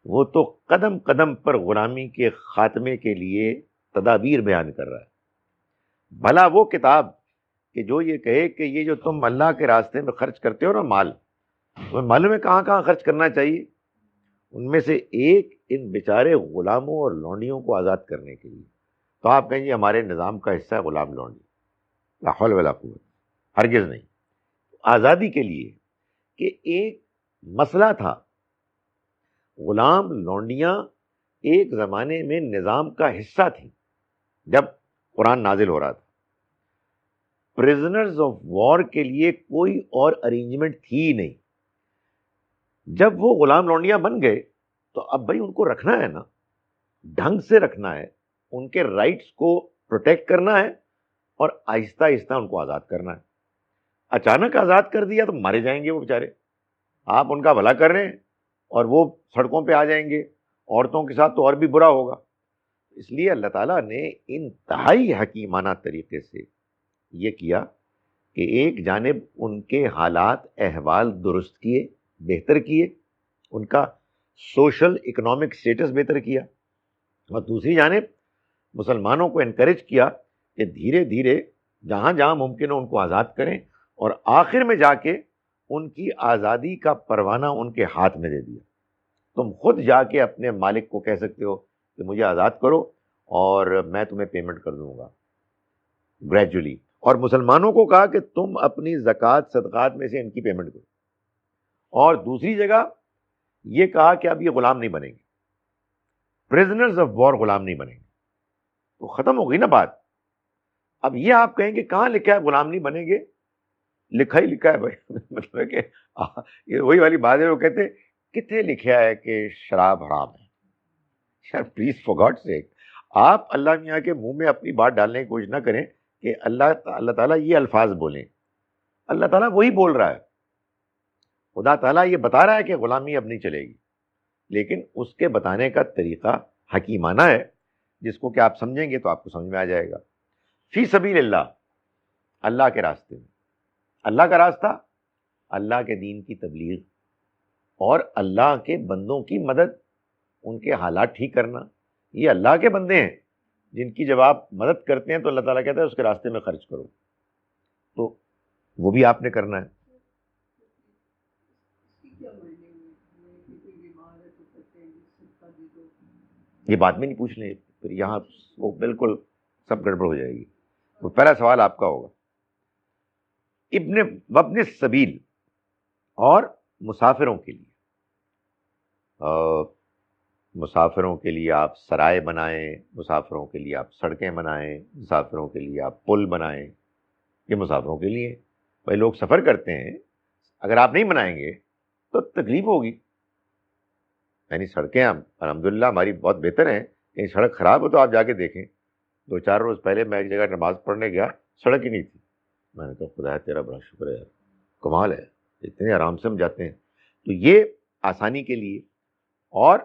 وہ تو قدم قدم پر غلامی کے خاتمے کے لیے تدابیر بیان کر رہا ہے. بھلا وہ کتاب کہ جو یہ کہے کہ یہ جو تم اللہ کے راستے میں خرچ کرتے ہو نا مال، وہ مال میں کہاں کہاں خرچ کرنا چاہیے، ان میں سے ایک ان بیچارے غلاموں اور لونڈیوں کو آزاد کرنے کے لیے. تو آپ کہیں گے ہمارے نظام کا حصہ ہے غلام لونڈی، لا حول ولا قوت، ہرگز نہیں. آزادی کے لیے کہ ایک مسئلہ تھا، غلام لونڈیاں ایک زمانے میں نظام کا حصہ تھیں جب قرآن نازل ہو رہا تھا. پرزنرز آف وار کے لیے کوئی اور ارینجمنٹ تھی ہی نہیں. جب وہ غلام لونڈیاں بن گئے تو اب بھائی ان کو رکھنا ہے نا، ڈھنگ سے رکھنا ہے، ان کے رائٹس کو پروٹیکٹ کرنا ہے اور آہستہ آہستہ ان کو آزاد کرنا ہے. اچانک آزاد کر دیا تو مارے جائیں گے وہ بیچارے. آپ ان کا بھلا کر رہے ہیں اور وہ سڑکوں پہ آ جائیں گے، عورتوں کے ساتھ تو اور بھی برا ہوگا. اس لیے اللہ تعالیٰ نے انتہائی حکیمانہ طریقے سے یہ کیا کہ ایک جانب ان کے حالات احوال درست کیے، بہتر کیے، ان کا سوشل اکنامک سٹیٹس بہتر کیا، اور دوسری جانب مسلمانوں کو انکریج کیا کہ دھیرے دھیرے جہاں جہاں ممکن ہو ان کو آزاد کریں، اور آخر میں جا کے ان کی آزادی کا پروانہ ان کے ہاتھ میں دے دیا. تم خود جا کے اپنے مالک کو کہہ سکتے ہو کہ مجھے آزاد کرو اور میں تمہیں پیمنٹ کر دوں گا گریجولی. اور مسلمانوں کو کہا کہ تم اپنی زکوٰۃ صدقات میں سے ان کی پیمنٹ کرو. اور دوسری جگہ یہ کہا کہ اب یہ غلام نہیں بنیں گے، پرزنرز آف وار غلام نہیں بنیں گے. تو ختم ہو گئی نا بات. اب یہ آپ کہیں گے کہاں لکھا ہے غلام نہیں بنیں گے؟ لکھا ہی لکھا ہے بھائی. مطلب کہ یہ وہی والی بات ہے، وہ کہتے کتنے لکھا ہے کہ شراب حرام ہے. یار پلیز فار گاڈ سیک، آپ اللہ میاں کے منہ میں اپنی بات ڈالنے کی کوشش نہ کریں کہ اللہ تعالیٰ یہ الفاظ بولیں. اللہ تعالیٰ وہی بول رہا ہے. خدا تعالیٰ یہ بتا رہا ہے کہ غلامی اب نہیں چلے گی، لیکن اس کے بتانے کا طریقہ حکیمانہ ہے جس کو کہ آپ سمجھیں گے تو آپ کو سمجھ میں آ جائے گا. فی سبیل اللہ، اللہ کے راستے میں. اللہ کا راستہ اللہ کے دین کی تبلیغ اور اللہ کے بندوں کی مدد، ان کے حالات ٹھیک کرنا. یہ اللہ کے بندے ہیں جن کی جب آپ مدد کرتے ہیں تو اللہ تعالیٰ کہتا ہے اس کے راستے میں خرچ کرو، تو وہ بھی آپ نے کرنا ہے. یہ بات میں نہیں پوچھ لیں، پھر یہاں وہ بالکل سب گڑبڑ ہو جائے گی. وہ پہلا سوال آپ کا ہوگا ابن السبیل اور مسافروں کے لیے. مسافروں کے لیے آپ سرائے بنائیں، مسافروں کے لیے آپ سڑکیں بنائیں، مسافروں کے لیے آپ پل بنائیں. یہ مسافروں کے لیے بھائی لوگ سفر کرتے ہیں، اگر آپ نہیں بنائیں گے تو تکلیف ہوگی. یعنی سڑکیں الحمدللہ ہماری بہت بہتر ہیں، کہیں سڑک خراب ہو تو آپ جا کے دیکھیں. 2-4 روز پہلے میں ایک جگہ نماز پڑھنے گیا، سڑک ہی نہیں تھی. میں نے کہا خدا تیرا بڑا شکر ہے یار، کمال ہے، اتنے آرام سے ہم جاتے ہیں. تو یہ آسانی کے لیے، اور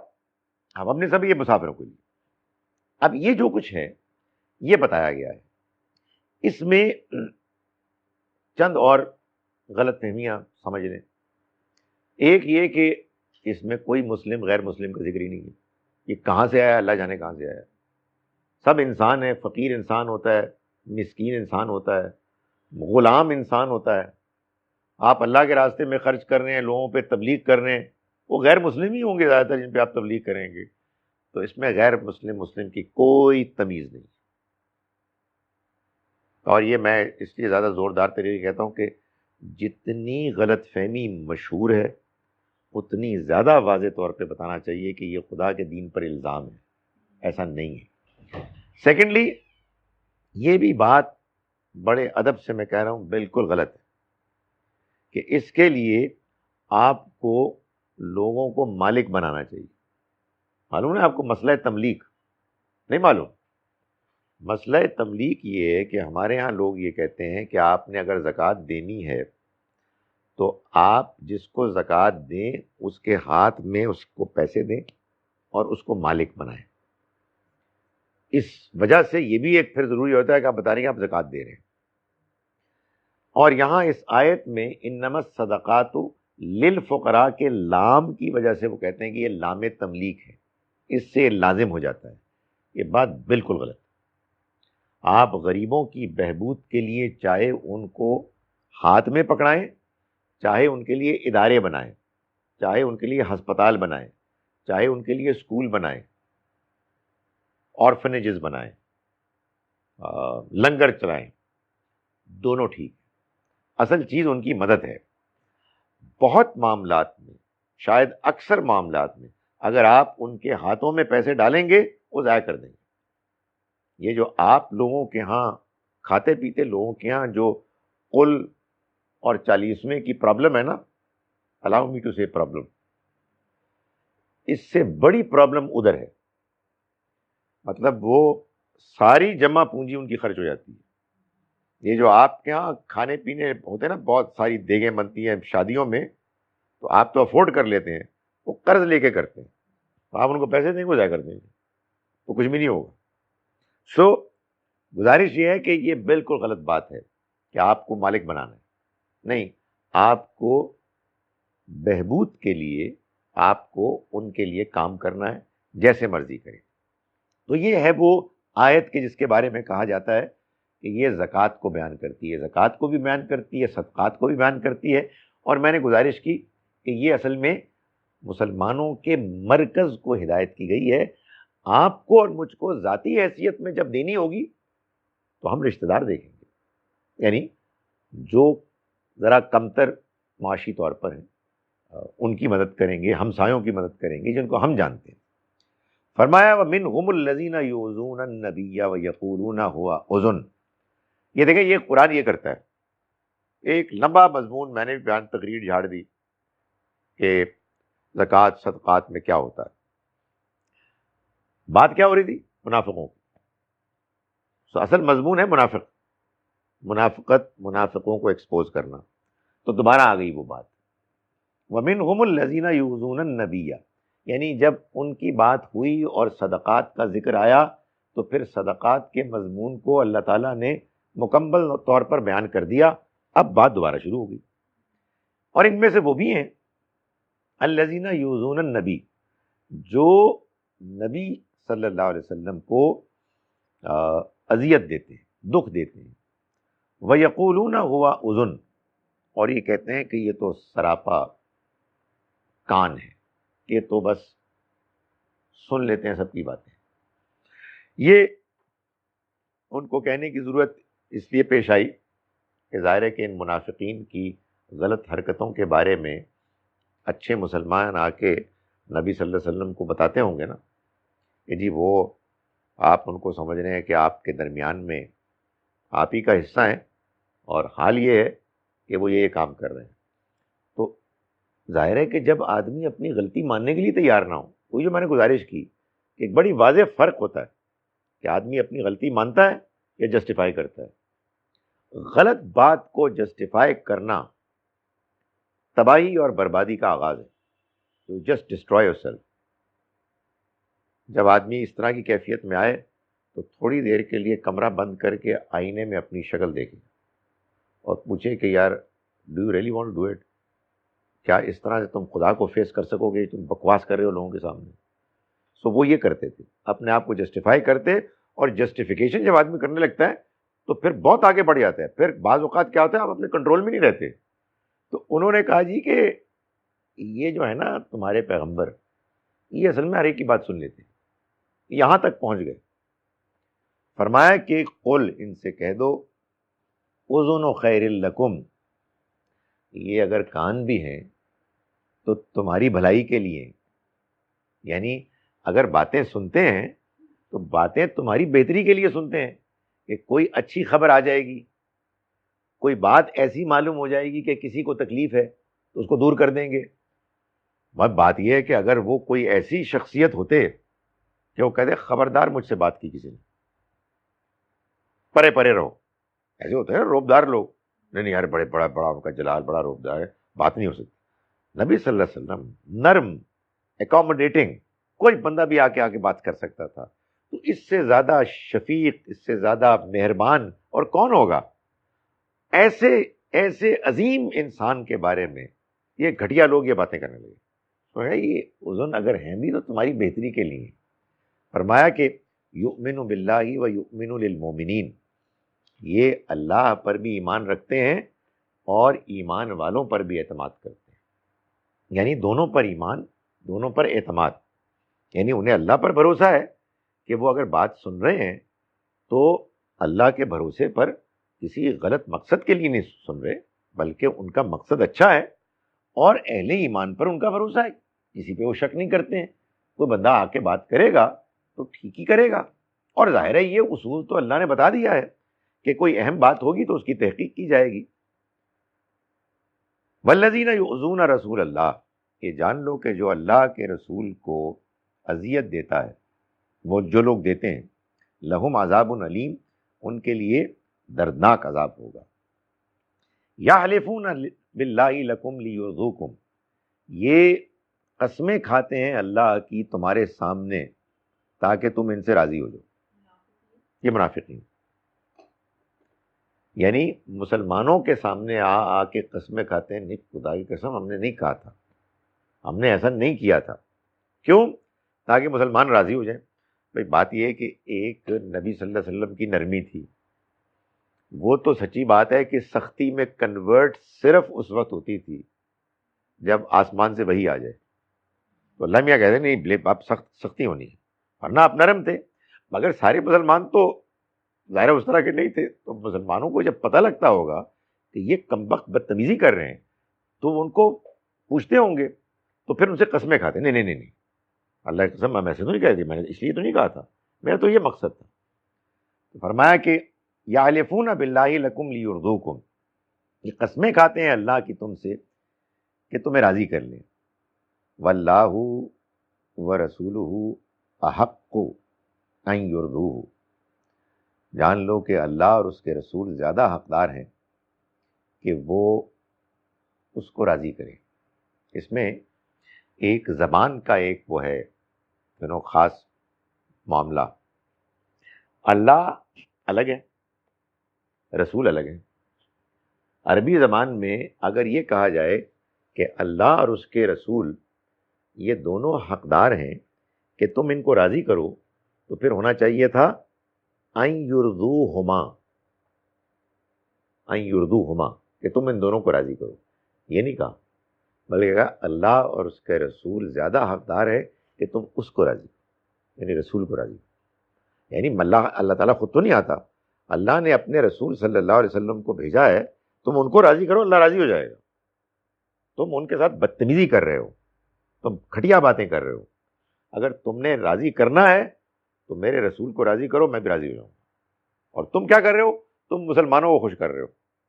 ہم اپنے سب یہ مسافروں کے لیے. اب یہ جو کچھ ہے یہ بتایا گیا ہے. اس میں چند اور غلط فہمیاں سمجھ لیں. ایک یہ کہ اس میں کوئی مسلم غیر مسلم کا ذکر ہی نہیں ہے. یہ کہاں سے آیا اللہ جانے کہاں سے آیا. سب انسان ہے، فقیر انسان ہوتا ہے، مسکین انسان ہوتا ہے، غلام انسان ہوتا ہے. آپ اللہ کے راستے میں خرچ کر رہے ہیں، لوگوں پہ تبلیغ کر رہے ہیں، وہ غیر مسلم ہی ہوں گے زیادہ تر جن پہ آپ تبلیغ کریں گے. تو اس میں غیر مسلم کی کوئی تمیز نہیں. اور یہ میں اس لیے زیادہ زوردار طریقے کہتا ہوں کہ جتنی غلط فہمی مشہور ہے اتنی زیادہ واضح طور پہ بتانا چاہیے کہ یہ خدا کے دین پر الزام ہے، ایسا نہیں ہے. سیکنڈلی، یہ بھی بات بڑے ادب سے میں کہہ رہا ہوں بالکل غلط ہے کہ اس کے لیے آپ کو لوگوں کو مالک بنانا چاہیے. معلوم ہے آپ کو مسئلہ تملیک نہیں معلوم؟ مسئلہ تملیک یہ ہے کہ ہمارے ہاں لوگ یہ کہتے ہیں کہ آپ نے اگر زکوٰۃ دینی ہے تو آپ جس کو زکوٰۃ دیں اس کے ہاتھ میں اس کو پیسے دیں اور اس کو مالک بنائیں. اس وجہ سے یہ بھی ایک پھر ضروری ہوتا ہے کہ آپ بتا رہے ہیں کہ آپ زکوٰۃ دے رہے ہیں. اور یہاں اس آیت میں انما الصدقات للفقراء کے لام کی وجہ سے وہ کہتے ہیں کہ یہ لام تملیک ہے، اس سے لازم ہو جاتا ہے. یہ بات بالکل غلط. آپ غریبوں کی بہبود کے لیے چاہے ان کو ہاتھ میں پکڑائیں، چاہے ان کے لیے ادارے بنائیں، چاہے ان کے لیے ہسپتال بنائیں، چاہے ان کے لیے اسکول بنائیں، آرفنیجز بنائیں، لنگر چلائیں، دونوں ٹھیک. اصل چیز ان کی مدد ہے. بہت معاملات میں، شاید اکثر معاملات میں، اگر آپ ان کے ہاتھوں میں پیسے ڈالیں گے وہ ضائع کر دیں گے. یہ جو آپ لوگوں کے ہاں کھاتے پیتے لوگوں کے ہاں جو قل اور 40ویں کی پرابلم ہے نا، الاؤ می ٹو سے پرابلم، اس سے بڑی پرابلم ادھر ہے. مطلب وہ ساری جمع پونجی ان کی خرچ ہو جاتی ہے. یہ جو آپ کے ہاں کھانے پینے ہوتے ہیں نا، بہت ساری دیگیں بنتی ہیں شادیوں میں، تو آپ تو افورڈ کر لیتے ہیں، وہ قرض لے کے کرتے ہیں. تو آپ ان کو پیسے دیں گے وہ ضائع کر دیں گے، تو کچھ بھی نہیں ہوگا. سو گزارش یہ ہے کہ یہ بالکل غلط بات ہے کہ آپ کو مالک بنانا ہے. نہیں، آپ کو بہبود کے لیے آپ کو ان کے لیے کام کرنا ہے، جیسے مرضی کریں. تو یہ ہے وہ آیت کے جس کے بارے میں کہا جاتا ہے کہ یہ زکوٰۃ کو بیان کرتی ہے، زکوٰۃ کو بھی بیان کرتی ہے، صدقات کو بھی بیان کرتی ہے. اور میں نے گزارش کی کہ یہ اصل میں مسلمانوں کے مرکز کو ہدایت کی گئی ہے. آپ کو اور مجھ کو ذاتی حیثیت میں جب دینی ہوگی تو ہم رشتہ دار دیکھیں گے، یعنی جو ذرا کمتر معاشی طور پر ہیں ان کی مدد کریں گے، ہمسایوں کی مدد کریں گے جن کو ہم جانتے ہیں. فرمایا وَمِنْهُمُ الَّذِينَ يُؤْذُونَ النَّبِيَّ وَيَقُولُونَ هُوَ أُذُنٌ. یہ دیکھیں یہ قرآن یہ کرتا ہے. ایک لمبا مضمون میں نے بھی بیان تقریر جھاڑ دی کہ زکوٰۃ صدقات میں کیا ہوتا ہے. بات کیا ہو رہی تھی؟ منافقوں کی. اصل مضمون ہے منافقت، منافقوں کو ایکسپوز کرنا. تو دوبارہ آ گئی وہ بات وَمِنْهُمُ الَّذِينَ يُؤْذُونَ النَّبِيَّ، یعنی جب ان کی بات ہوئی اور صدقات کا ذکر آیا تو پھر صدقات کے مضمون کو اللہ تعالیٰ نے مکمل طور پر بیان کر دیا. اب بات دوبارہ شروع ہو گئی. اور ان میں سے وہ بھی ہیں الذین یؤذون النبی، جو نبی صلی اللہ علیہ وسلم کو اذیت دیتے ہیں، دکھ دیتے ہیں. وَيَقُولُونَ هُوَ أُذُنٌ، اور یہ کہتے ہیں کہ یہ تو سراپا کان ہے، یہ تو بس سن لیتے ہیں سب کی باتیں. یہ ان کو کہنے کی ضرورت اس لیے پیش آئی کہ ظاہر ہے کہ ان منافقین کی غلط حرکتوں کے بارے میں اچھے مسلمان آ کے نبی صلی اللہ علیہ وسلم کو بتاتے ہوں گے نا کہ جی وہ آپ ان کو سمجھ رہے ہیں کہ آپ کے درمیان میں آپ ہی کا حصہ ہیں، اور حال یہ ہے کہ وہ یہ کام کر رہے ہیں. تو ظاہر ہے کہ جب آدمی اپنی غلطی ماننے کے لیے تیار نہ ہو، وہی جو میں نے گزارش کی کہ ایک بڑی واضح فرق ہوتا ہے کہ آدمی اپنی غلطی مانتا ہے یا جسٹیفائی کرتا ہے. غلط بات کو جسٹیفائی کرنا تباہی اور بربادی کا آغاز ہے. تو جسٹ ڈسٹروائے یور سیلف. جب آدمی اس طرح کی کیفیت میں آئے تو تھوڑی دیر کے لیے کمرہ بند کر کے آئینے میں اپنی شکل دیکھے اور پوچھے کہ یار do you really want to do it? کیا اس طرح سے تم خدا کو فیس کر سکو گے؟ تم بکواس کر رہے ہو لوگوں کے سامنے. سو وہ یہ کرتے تھے، اپنے آپ کو جسٹیفائی کرتے، اور جسٹیفیکیشن جب آدمی کرنے لگتا ہے تو پھر بہت آگے بڑھ جاتا ہے. پھر بعض اوقات کیا ہوتا ہے آپ اپنے کنٹرول میں نہیں رہتے. تو انہوں نے کہا جی کہ یہ جو ہے نا تمہارے پیغمبر، یہ اصل میں ہر ایک کی بات سن لیتے ہیں. یہاں تک پہنچ گئے. فرمایا کہ قل، ان سے کہہ دو، اذن خیر لکم، یہ اگر کان بھی ہیں تو تمہاری بھلائی کے لیے، یعنی اگر باتیں سنتے ہیں تو باتیں تمہاری بہتری کے لیے سنتے ہیں کہ کوئی اچھی خبر آ جائے گی، کوئی بات ایسی معلوم ہو جائے گی کہ کسی کو تکلیف ہے تو اس کو دور کر دیں گے. بات یہ ہے کہ اگر وہ کوئی ایسی شخصیت ہوتے کہ وہ کہتے خبردار مجھ سے بات کی کسی نے، پرے پرے رہو. ایسے ہوتے ہیں روبدار لوگ, نہیں یار بڑے بڑا بڑا ان کا جلال, بڑا روبدار ہے, بات نہیں ہو سکتی. نبی صلی اللہ علیہ وسلم نرم, اکاموڈیٹنگ, کوئی بندہ بھی آ کے بات کر سکتا تھا. تو اس سے زیادہ شفیق, اس سے زیادہ مہربان اور کون ہوگا؟ ایسے ایسے عظیم انسان کے بارے میں یہ گھٹیا لوگ یہ باتیں کرنے لگے. تو یہ اذن اگر ہیں بھی تو تمہاری بہتری کے لیے. فرمایا کہ یؤمن باللہ و یؤمن للمؤمنین, یہ اللہ پر بھی ایمان رکھتے ہیں اور ایمان والوں پر بھی اعتماد کرتے ہیں. یعنی دونوں پر ایمان, دونوں پر اعتماد. یعنی انہیں اللہ پر بھروسہ ہے کہ وہ اگر بات سن رہے ہیں تو اللہ کے بھروسے پر کسی غلط مقصد کے لیے نہیں سن رہے, بلکہ ان کا مقصد اچھا ہے, اور اہل ایمان پر ان کا بھروسہ ہے, کسی پہ وہ شک نہیں کرتے ہیں. کوئی بندہ آ کے بات کرے گا تو ٹھیک ہی کرے گا, اور ظاہر ہے یہ اصول تو اللہ نے بتا دیا ہے کہ کوئی اہم بات ہوگی تو اس کی تحقیق کی جائے گی. والذین یؤذون رسول اللہ, یہ جان لو کہ جو اللہ کے رسول کو اذیت دیتا ہے, وہ جو لوگ دیتے ہیں, لہم عذاب علیم, ان کے لیے دردناک عذاب ہوگا. یحلفون باللہ لکم لیرضوکم, یہ قسمیں کھاتے ہیں اللہ کی تمہارے سامنے تاکہ تم ان سے راضی ہو جاؤ. یہ منافقین, یعنی مسلمانوں کے سامنے آ کے قسمیں کھاتے ہیں, نہیں خدا کی قسم ہم نے نہیں کہا تھا, ہم نے ایسا نہیں کیا تھا. کیوں؟ تاکہ مسلمان راضی ہو جائیں. بھائی بات یہ ہے کہ ایک نبی صلی اللہ علیہ وسلم کی نرمی تھی, وہ تو سچی بات ہے کہ سختی میں کنورٹ صرف اس وقت ہوتی تھی جب آسمان سے وحی آ جائے. تو اللہ میاں کہتے ہیں نہیں آپ سختی ہونی ہے, ورنہ آپ نرم تھے. مگر سارے مسلمان تو ظاہر اس طرح کے نہیں تھے. تو مسلمانوں کو جب پتہ لگتا ہوگا کہ یہ کمبخت بدتمیزی کر رہے ہیں تو وہ ان کو پوچھتے ہوں گے, تو پھر ان سے قسمیں کھاتے, نہیں نہیں نہیں نہیں اللہ کی قسم میں ایسے تو نہیں کہہ دی, میں نے اس لیے تو نہیں کہا تھا, میرا تو یہ مقصد تھا. تو فرمایا کہ یحلفون باللہ لکم لیرضوکم, یہ قسمیں کھاتے ہیں اللہ کی تم سے کہ تمہیں راضی کر لیں. واللہ ورسولہ احق ان یرضوہ, جان لو کہ اللہ اور اس کے رسول زیادہ حقدار ہیں کہ وہ اس کو راضی کریں. اس میں ایک زبان کا ایک وہ ہے خاص معاملہ. اللہ الگ ہے, رسول الگ ہے. عربی زبان میں اگر یہ کہا جائے کہ اللہ اور اس کے رسول یہ دونوں حقدار ہیں کہ تم ان کو راضی کرو, تو پھر ہونا چاہیے تھا ان یرضوہما, ان یرضوہما, کہ تم ان دونوں کو راضی کرو. یہ نہیں کہا, بلکہ کہا اللہ اور اس کے رسول زیادہ حقدار ہے کہ تم اس کو راضی کرو, یعنی رسول کو راضی. یعنی اللہ تعالیٰ خود تو نہیں آتا, اللہ نے اپنے رسول صلی اللہ علیہ وسلم کو بھیجا ہے, تم ان کو راضی کرو, اللہ راضی ہو جائے گا. تم ان کے ساتھ بدتمیزی کر رہے ہو, تم کھٹیا باتیں کر رہے ہو. اگر تم نے راضی کرنا ہے تو میرے رسول کو راضی کرو, میں بھی راضی ہو جاؤں. اور تم کیا کر رہے ہو؟ تم مسلمانوں کو خوش کر رہے ہو,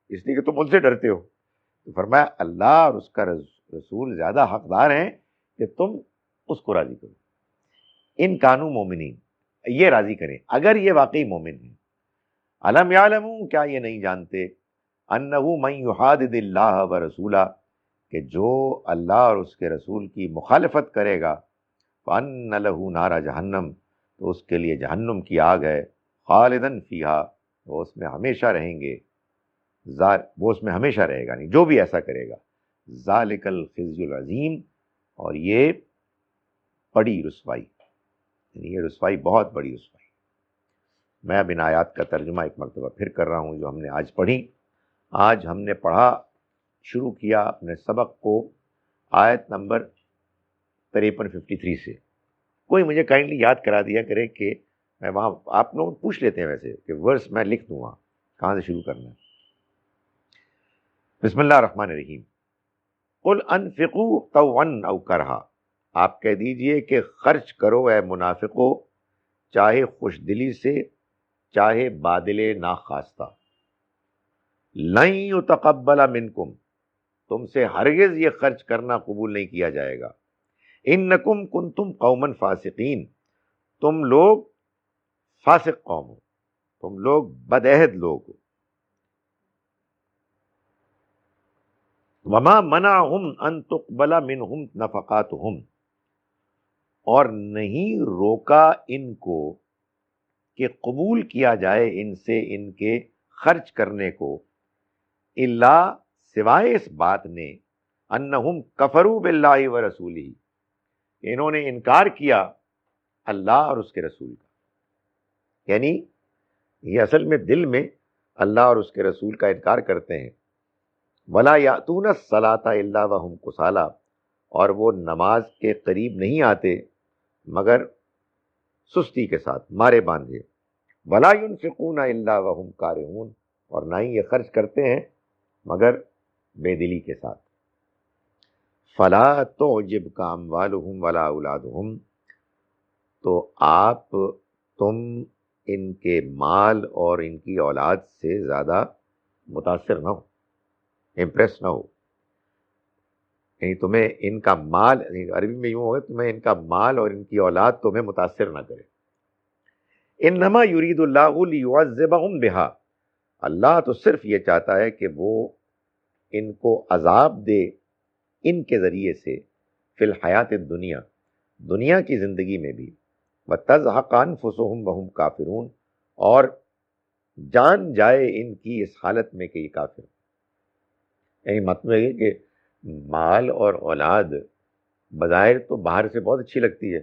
اس لیے کہ تم ان سے ڈرتے ہو. تو فرمایا اللہ اور اس کا رسول زیادہ حقدار ہیں کہ تم اس کو راضی کرو. ان کانوا مومنین, یہ راضی کریں اگر یہ واقعی مومن ہیں. الم یعلموا, کیا یہ نہیں جانتے, انہ من یحادد اللہ ورسولہ, کہ جو اللہ اور اس کے رسول کی مخالفت کرے گا, فان لہ نار جہنم, تو اس کے لیے جہنم کی آگ ہے, خالدن فیہا, وہ اس میں ہمیشہ رہیں گے, وہ اس میں ہمیشہ رہے گا, نہیں جو بھی ایسا کرے گا. ذالک الخزی العظیم, اور یہ بڑی رسوائی, یعنی یہ رسوائی بہت بڑی رسوائی. میں اب ان آیات کا ترجمہ ایک مرتبہ پھر کر رہا ہوں جو ہم نے آج پڑھی. آج ہم نے پڑھا, شروع کیا اپنے سبق کو آیت نمبر 53 سے. کوئی مجھے کائنڈلی یاد کرا دیا کرے کہ میں وہاں, آپ لوگ پوچھ لیتے ہیں ویسے کہ ورس میں لکھ دوں وہاں کہاں سے شروع کرنا ہے. بسم اللہ الرحمن الرحیم. قل انفقوا طوعا او کرہا, آپ کہہ دیجئے کہ خرچ کرو اے منافقو, چاہے خوش دلی سے چاہے بادل ناخواستہ. لن یتقبل منکم, تم سے ہرگز یہ خرچ کرنا قبول نہیں کیا جائے گا. انکم کنتم قوما فاسقین, تم لوگ فاسق قوم ہو. تم لوگ بدعہد لوگ ہو. وما منعهم ان تقبل منهم نفقاتهم، اور نہیں روکا ان کو کہ قبول کیا جائے ان سے ان کے خرچ کرنے کو، الا سوائے اس بات نے انہم کفروا باللہ ورسولہ، انہوں نے انکار کیا اللہ اور اس کے رسول کا. یعنی یہ اصل میں دل میں اللہ اور اس کے رسول کا انکار کرتے ہیں. ولا یاتون الصلاۃ الا وهم کسالى، اور وہ نماز کے قریب نہیں آتے مگر سستی کے ساتھ، مارے باندھے. ولا ينفقون الا وهم کارہون، اور نہ ہی یہ خرچ کرتے ہیں مگر بے دلی کے ساتھ. فلا تعجبک اموالهم ولا اولادهم، تو تم ان کے مال اور ان کی اولاد سے زیادہ متاثر نہ ہو، امپریس نہ ہو. یعنی تمہیں ان کا مال، عربی میں یوں ہوگا، تمہیں ان کا مال اور ان کی اولاد تمہیں متاثر نہ کرے. انما یرید اللہ لیعذبہم بہا، اللہ تو صرف یہ چاہتا ہے کہ وہ ان کو عذاب دے ان کے ذریعے سے، فی الحیات الدنیا، دنیا کی زندگی میں بھی، وتزہق انفسہم وہم کافرون، اور جان جائے ان کی اس حالت میں کہ یہ کافر. یعنی مطلب ہے کہ مال اور اولاد بظاہر تو باہر سے بہت اچھی لگتی ہے،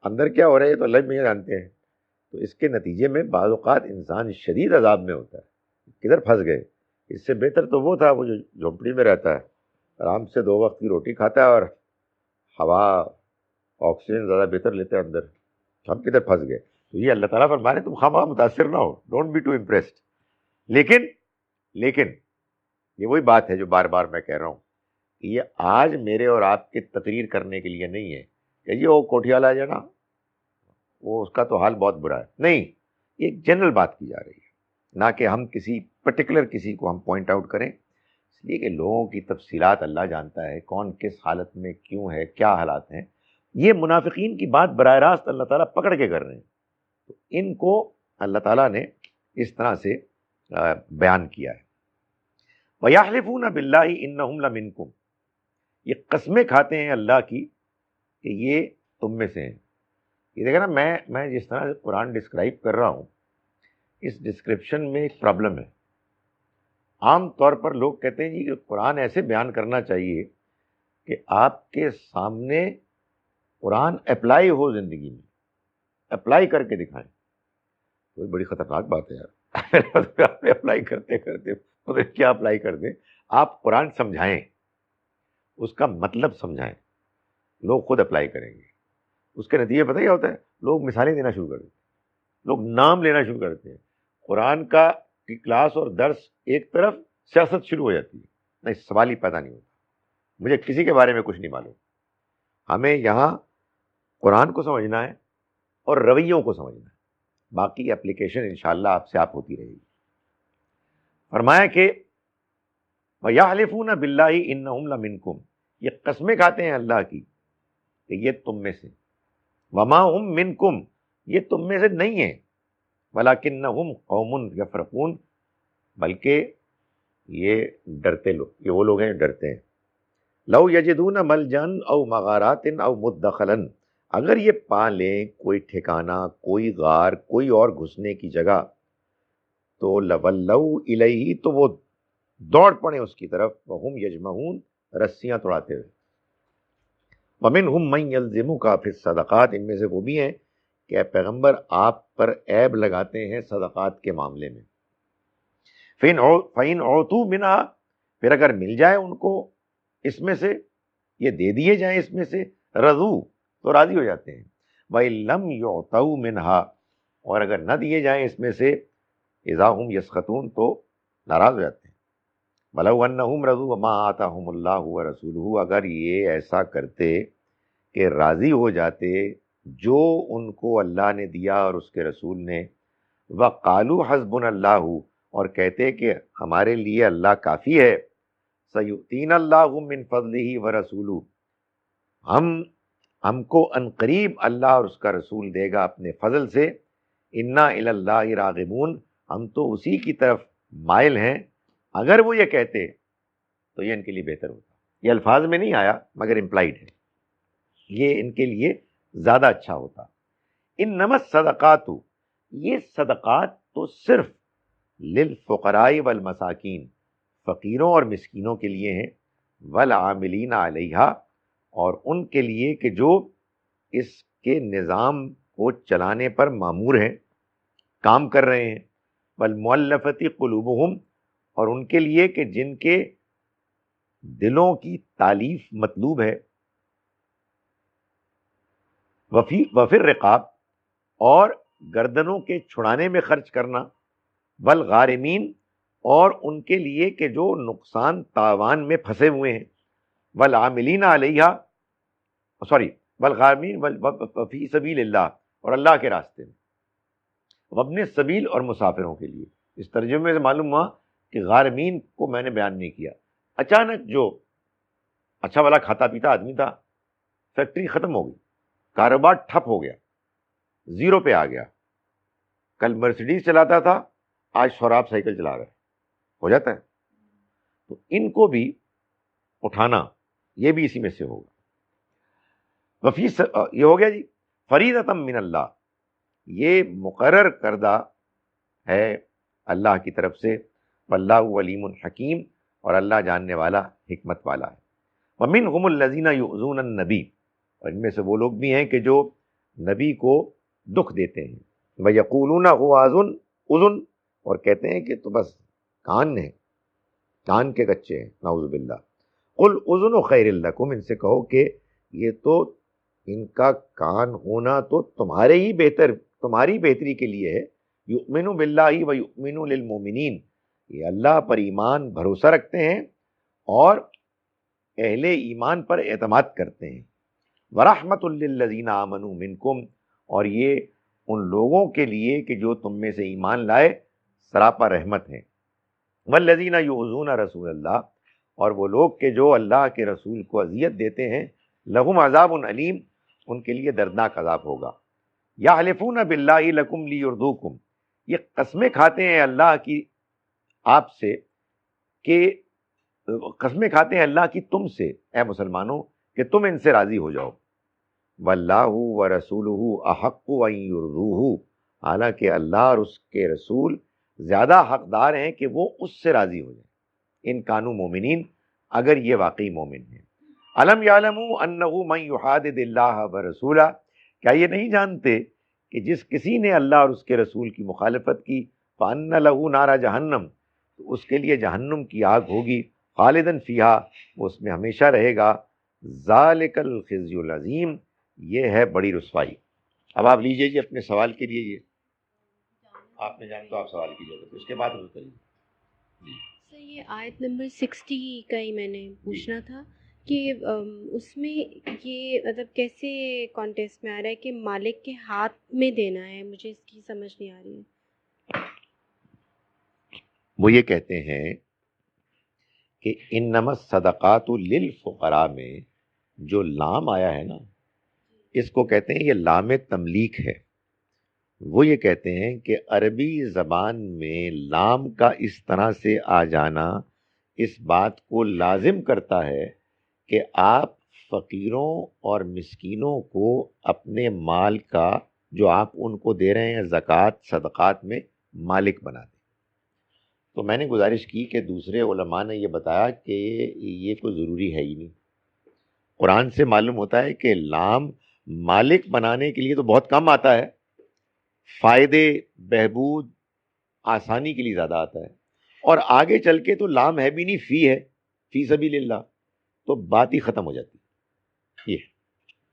اندر کیا ہو رہا ہے یہ تو اللہ بھی جانتے ہیں. تو اس کے نتیجے میں بعض اوقات انسان شدید عذاب میں ہوتا ہے. کدھر پھنس گئے؟ اس سے بہتر تو وہ تھا وہ جو جھونپڑی میں رہتا ہے، آرام سے 2 وقت کی روٹی کھاتا ہے اور ہوا آکسیجن زیادہ بہتر لیتا ہے اندر. ہم کدھر پھنس گئے؟ تو یہ اللہ تعالیٰ فرما رہے تم خواہ متاثر نہ ہو، ڈونٹ بی ٹو امپریسڈ. لیکن یہ وہی بات ہے جو بار بار میں کہہ رہا ہوں کہ یہ آج میرے اور آپ کی تقریر کرنے کے لیے نہیں ہے کہ یہ وہ کوٹھیالا ہے نا، وہ اس کا تو حال بہت برا ہے. نہیں، یہ ایک جنرل بات کی جا رہی ہے، نہ کہ ہم کسی پرٹیکولر کسی کو ہم پوائنٹ آؤٹ کریں، اس لیے کہ لوگوں کی تفصیلات اللہ جانتا ہے، کون کس حالت میں کیوں ہے، کیا حالات ہیں. یہ منافقین کی بات براہ راست اللہ تعالیٰ پکڑ کے کر رہے ہیں، تو ان کو اللہ تعالیٰ نے اس طرح سے بیان کیا ہے. وَيَحْلِفُونَ بِاللَّهِ إِنَّهُمْ لَمِنْكُمْ، یہ قسمیں کھاتے ہیں اللہ کی کہ یہ تم میں سے ہیں. یہ دیکھا نا، میں جس طرح سے قرآن ڈسکرائب کر رہا ہوں، اس ڈسکرپشن میں ایک پرابلم ہے. عام طور پر لوگ کہتے ہیں جی کہ قرآن ایسے بیان کرنا چاہیے کہ آپ کے سامنے قرآن اپلائی ہو زندگی میں، اپلائی کر کے دکھائیں. کوئی بڑی خطرناک بات ہے یار. آپ اپلائی کرتے کیا اپلائی کر دیں؟ آپ قرآن سمجھائیں، اس کا مطلب سمجھائیں، لوگ خود اپلائی کریں گے. اس کے نتیجے پتہ کیا ہوتا ہے؟ لوگ مثالیں دینا شروع کر دیتے ہیں، لوگ نام لینا شروع کرتے ہیں. قرآن کی کلاس اور درس ایک طرف، سیاست شروع ہو جاتی ہے. نہیں، سوال ہی پیدا نہیں ہوتا. مجھے کسی کے بارے میں کچھ نہیں معلوم. ہمیں یہاں قرآن کو سمجھنا ہے اور رویوں کو سمجھنا ہے، باقی اپلیکیشن انشاءاللہ آپ ہوتی رہے گی. فرمایا کہ وَيَحْلِفُونَ بِاللَّهِ إِنَّهُمْ لَمِنْكُمْ، یہ قسمیں کھاتے ہیں اللہ کی کہ یہ تم میں سے. وَمَا هُمْ مِنْكُمْ، یہ تم میں سے نہیں ہیں. وَلَكِنَّهُمْ قَوْمٌ يَفْرَقُونَ، بلکہ یہ ڈرتے لوگ، یہ وہ لوگ ہیں جو ڈرتے ہیں. لَوْ يَجِدُونَ مَلْجَأً أَوْ مَغَارَاتٍ أَوْ مُدَّخَلًا، اگر یہ پا لیں کوئی ٹھکانہ، کوئی غار، کوئی اور گھسنے کی جگہ، تو لَوَلَّوْا إِلَيْهِ، تو وہ دوڑ پڑے اس کی طرف. وَهُمْ يَجْمَعُونَ، رسیاں توڑاتے ہوئے. وَمِنْهُمْ مَنْ يَلْزِمُكَ فِي الصَّدَقَاتِ، ان میں سے وہ بھی ہیں کہ اے پیغمبر آپ پر عیب لگاتے ہیں صدقات کے معاملے میں. فَإِنْ عُوتُوا مِنْهَا، پھر اگر مل جائے ان کو اس میں سے، یہ دے دیے جائیں اس میں سے، رضوا، تو راضی ہو جاتے ہیں. وَإِن لَّمْ يُعْطَوْا مِنْهَا، اور اگر نہ دیے جائیں اس میں سے، اذا ہم یسخطون، تو ناراض ہو جاتے ہیں. وَلَوْ أَنَّهُمْ رَضُوا مَا آتَاهُمُ اللَّهُ وَرَسُولُهُ، اگر یہ ایسا کرتے کہ راضی ہو جاتے جو ان کو اللہ نے دیا اور اس کے رسول نے، وَقَالُوا حَسْبُنَا اللَّهُ، اور کہتے کہ ہمارے لیے اللہ کافی ہے، سَيُؤْتِينَا اللَّهُ مِنْ فَضْلِهِ وَرَسُولُهُ، ہم کو عنقریب اللہ اور اس کا رسول دے گا اپنے فضل سے. اِنَّا إِلَى اللَّهِ رَاغِبُونَ، ہم تو اسی کی طرف مائل ہیں. اگر وہ یہ کہتے تو یہ ان کے لیے بہتر ہوتا. یہ الفاظ میں نہیں آیا مگر امپلائڈ ہے, یہ ان کے لیے زیادہ اچھا ہوتا. انما الصدقات, یہ صدقات تو صرف للفقراء والمساکین, فقیروں اور مسکینوں کے لیے ہیں, والعاملین علیہا, اور ان کے لیے کہ جو اس کے نظام کو چلانے پر مامور ہیں, کام کر رہے ہیں, والمؤلفۃ قلوبہم, اور ان کے لیے کہ جن کے دلوں کی تالیف مطلوب ہے, وفی الرقاب, اور گردنوں کے چھڑانے میں خرچ کرنا, والغارمین, اور ان کے لیے کہ جو نقصان تاوان میں پھنسے ہوئے ہیں, والعاملین علیہا, سوری والغارمین فی سبیل اللہ, اور اللہ کے راستے میں, وابن السبیل, اور مسافروں کے لیے. اس ترجمے سے معلوم ہوا کہ غارمین کو میں نے بیان نہیں کیا. اچانک جو اچھا والا کھاتا پیتا آدمی تھا, فیکٹری ختم ہو گئی, کاروبار ٹھپ ہو گیا, زیرو پہ آ گیا, کل مرسیڈیز چلاتا تھا, آج سوراب سائیکل چلا رہا ہے, ہو جاتا ہے. تو ان کو بھی اٹھانا, یہ بھی اسی میں سے ہوگا. یہ ہو گیا جی فریضۃ من اللہ, یہ مقرر کردہ ہے اللہ کی طرف سے. واللہ علیم حکیم, اور اللہ جاننے والا حکمت والا ہے. ومنہم الذین یؤذون النبی, اور ان میں سے وہ لوگ بھی ہیں کہ جو نبی کو دکھ دیتے ہیں. ویقولون هو اذن, اور کہتے ہیں کہ تو بس کان ہیں, کان کے کچے ہیں, نعوذ باللہ. قل اذن خیر لکم, ان سے کہو کہ یہ تو ان کا کان ہونا تو تمہاری بہتری کے لیے ہے. یؤمن باللہ و یؤمن للمؤمنین, یہ اللہ پر ایمان بھروسہ رکھتے ہیں اور اہل ایمان پر اعتماد کرتے ہیں. ورحمۃ للذین آمنوا منکم, اور یہ ان لوگوں کے لیے کہ جو تم میں سے ایمان لائے سراپا رحمت ہیں. والذین یؤذون رسول اللہ, اور وہ لوگ کہ جو اللہ کے رسول کو اذیت دیتے ہیں, لہم عذاب علیم, ان کے لیے دردناک عذاب ہوگا. یحلفون باللہ لکم لیرضوکم, یہ قسمیں کھاتے ہیں اللہ کی آپ سے, کہ قسمیں کھاتے ہیں اللہ کی تم سے اے مسلمانوں کہ تم ان سے راضی ہو جاؤ. واللہ ورسولہ احق ان یرضوہ, حالانکہ اللہ اور اس کے رسول زیادہ حقدار ہیں کہ وہ اس سے راضی ہو جائیں. ان کانوا مومنین, اگر یہ واقعی مومن ہیں. الم یعلموا انہ من یحادد اللہ ورسولہ, کیا یہ نہیں جانتے کہ جس کسی نے اللہ اور اس کے رسول کی مخالفت کی, فان لہ نار جہنم, تو اس کے لیے جہنم کی آگ ہوگی, خالدن فیہا, وہ اس میں ہمیشہ رہے گا. ذالک الخزی العظیم, یہ ہے بڑی رسوائی. اب آپ لیجئے جی اپنے سوال کے لیے, یہ آپ نے جان تو آپ سوال کیجیے, تو اس کے بعد وہ کریے. سر یہ آیت نمبر 60 کا ہی میں نے پوچھنا تھا کہ اس میں یہ مطلب کیسے کانٹیکسٹ میں آ رہا ہے کہ مالک کے ہاتھ میں دینا ہے, مجھے اس کی سمجھ نہیں آ رہی ہے. وہ یہ کہتے ہیں کہ انما الصدقات للفقراء میں جو لام آیا ہے نا, اس کو کہتے ہیں یہ لام تملیک ہے. وہ یہ کہتے ہیں کہ عربی زبان میں لام کا اس طرح سے آ جانا اس بات کو لازم کرتا ہے کہ آپ فقیروں اور مسکینوں کو اپنے مال کا جو آپ ان کو دے رہے ہیں زکوٰۃ صدقات میں مالک بنا دیں. تو میں نے گزارش کی کہ دوسرے علماء نے یہ بتایا کہ یہ کوئی ضروری ہے ہی نہیں. قرآن سے معلوم ہوتا ہے کہ لام مالک بنانے کے لیے تو بہت کم آتا ہے, فائدے بہبود آسانی کے لیے زیادہ آتا ہے, اور آگے چل کے تو لام ہے بھی نہیں, فی ہے, فی سبیل اللہ, تو بات ہی ختم ہو جاتی. یہ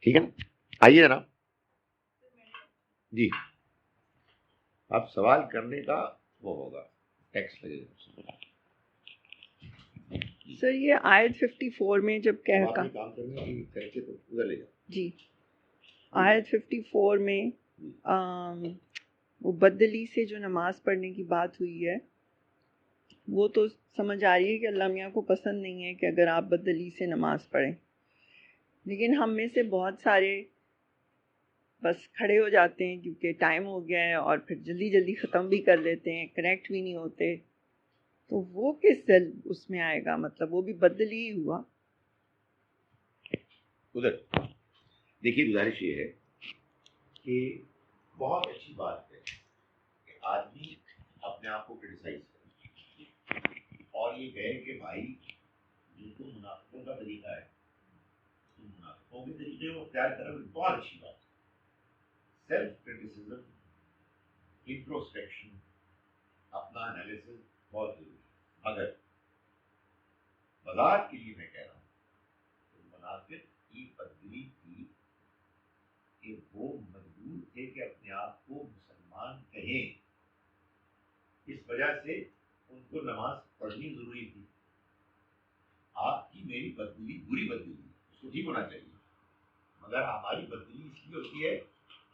ٹھیک ہے نا. آئیے جناب جی, اب سوال کرنے کا وہ ہوگا ٹیکسٹ لگے گا. سر یہ آیت 54 میں جب کہہ کا جی آیت 54 میں وہ بدلی سے جو نماز پڑھنے کی بات ہوئی ہے, وہ تو سمجھ آ رہی ہے کہ اللہ میاں کو پسند نہیں ہے کہ اگر آپ بدلی سے نماز پڑھیں, لیکن ہم میں سے بہت سارے بس کھڑے ہو جاتے ہیں کیونکہ ٹائم ہو گیا ہے، اور پھر جلدی جلدی ختم بھی کر لیتے ہیں، کنیکٹ بھی نہیں ہوتے، تو وہ کس دل اس میں آئے گا؟ مطلب وہ بھی بدل ہی ہوا. ادھر دیکھیے، گزارش یہ ہے کہ بہت اچھی بات ہے کہ آدمی اپنے آپ کو کرٹیسائز کرے، اور یہ کہے کہ بھائی جو تو منافقوں کا طریقہ ہے، تم منافقوں کے طریقے کو اختیار کرو، بہت اچھی بات ہے. سیلف کرٹیسزم، انٹروسپیکشن، اپنا انالیسز بہت ضروری ہے. مگر وضاحت کے لیے میں کہہ رہا ہوں کہ منافق کی بددلی تھی کہ وہ مجبور تھے کہ اپنے آپ کو مسلمان کہیں، اس وجہ سے ان کو نماز پڑھنی ضروری تھی. آپ کی میری بددلی بری بددلی، اس کو ٹھیک ہونا چاہیے، مگر ہماری بددلی اس لیے ہوتی ہے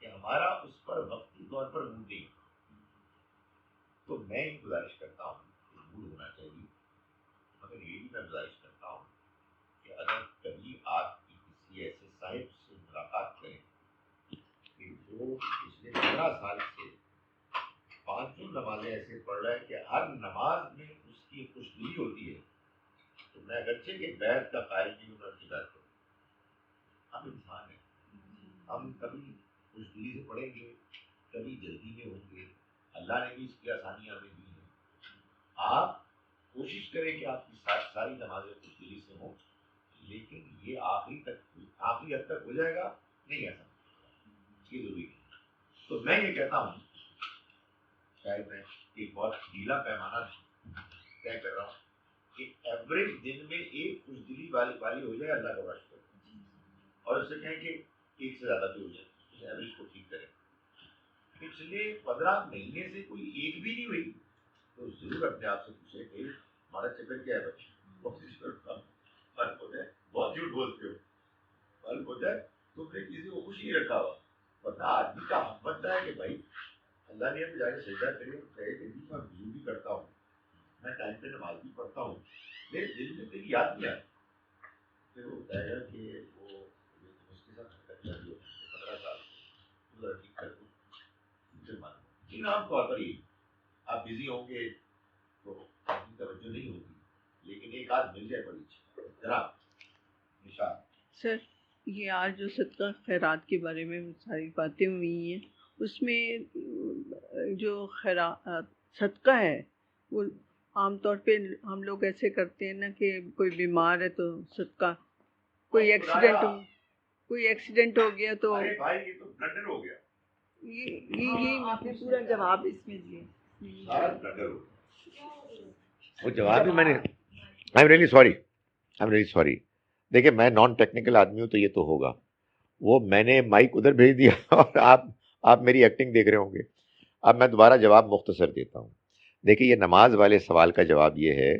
کہ ہمارا اس پر وقتی طور پر موڈ نہیں. تو میں یہ گزارش کرتا ہوں کہ موڈ ہونا چاہیے، مگر یہ بھی میں گزارش کرتا ہوں کہ اگر کبھی آپ کی کسی ایسے صاحب سے ملاقات کریں کہ جو پچھلے 15 سال سے 5 نمازیں ایسے پڑھ رہا ہے کہ ہر نماز میں اس کی خوش دلی ہوتی ہے، تو میں اگرچہ کہ بیعت کا قائل نہیں ہوں، کی بات کروں. ہم انسان ہیں، ہم کبھی خوش دلی سے پڑھیں گے، کبھی جلدی میں ہوں گے. اللہ نے بھی اس کی آسانیاں ہمیں دی ہیں. آپ کوشش کریں کہ آپ کی ساری نمازیں خوش دلی سے ہوں، لیکن یہ آخری حد تک ہو جائے گا نہیں ایسا، یہ ضروری ہے. تو میں یہ کہتا ہوں، شاید میں ایک بہت ڈھیلا پیمانہ طے کر رہا ہوں کہ ایوریج دن میں ایک خوش دلی والی ہو جائے، اللہ کا شکر، اور اس سے کہیں کہ ایک سے زیادہ بھی ہو جائے، اس ایوریج کو ٹھیک کریں. پچھلے 15 مہینے سے کوئی ایک بھی نہیں ہوئی تو ضرور اپنے آپ سے پوچھے کہ ہمارا چکر کیا ہے بچے، فرق ہو جائے. بہت جھوٹ بولتے ہو، فرق ہو جائے تو پھر کسی کو خوش نہیں رکھا ہوا. ورنہ آدمی کا حق بنتا ہے کہ بھائی اللہ نے جا کے سجدہ کرے اور کہے کہ جی میں وضو بھی کرتا ہوں، میں ٹائم پہ نماز بھی پڑھتا ہوں، میرے دل میں تیری یاد نہیں آتی. پھر وہ بتائے گا کہ وہ اس کے ساتھ حرکت کر رہی ہو 15 سال سے، ذرا ٹھیک کر دوں. لیکن عام طور پر ہی آپ بزی ہوں گے تو آپ کی توجہ نہیں ہوگی، لیکن ایک آدھ مل جائے بڑی اچھی. جناب نشان سر، یہ آج جو صدقہ خیرات کے بارے میں ساری باتیں ہوئی ہیں، اس میں جو صدقہ ہے وہ عام طور پہ ہم لوگ ایسے کرتے ہیں نا کہ کوئی بیمار ہے تو صدقہ، کوئی ایکسیڈنٹ ہو گیا تو بھائی یہ تو بلنڈر ہو گیا، یہ آپ نے پورا جواب اس میں دیا. سارا بلنڈر ہو گیا. وہ جواب بھی میں نے آئی ایم ریئلی سوری. دیکھیں میں نان ٹیکنیکل آدمی ہوں تو یہ تو ہوگا. وہ میں نے مائک ادھر بھیج دیا اور آپ میری ایکٹنگ دیکھ رہے ہوں گے. اب میں دوبارہ جواب مختصر دیتا ہوں. دیکھیے یہ نماز والے سوال کا جواب یہ ہے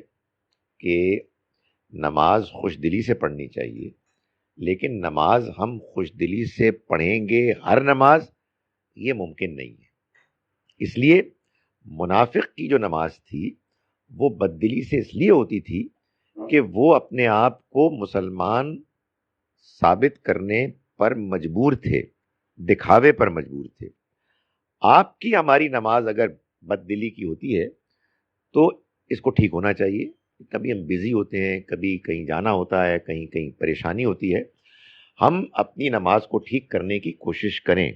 کہ نماز خوش دلی سے پڑھنی چاہیے، لیکن نماز ہم خوش دلی سے پڑھیں گے ہر نماز، یہ ممکن نہیں ہے. اس لیے منافق کی جو نماز تھی وہ بددلی سے اس لیے ہوتی تھی کہ وہ اپنے آپ کو مسلمان ثابت کرنے پر مجبور تھے، دکھاوے پر مجبور تھے. آپ کی ہماری نماز اگر بددلی کی ہوتی ہے تو اس کو ٹھیک ہونا چاہیے. کبھی ہم بزی ہوتے ہیں، کبھی کہیں جانا ہوتا ہے، کہیں پریشانی ہوتی ہے. ہم اپنی نماز کو ٹھیک کرنے کی کوشش کریں،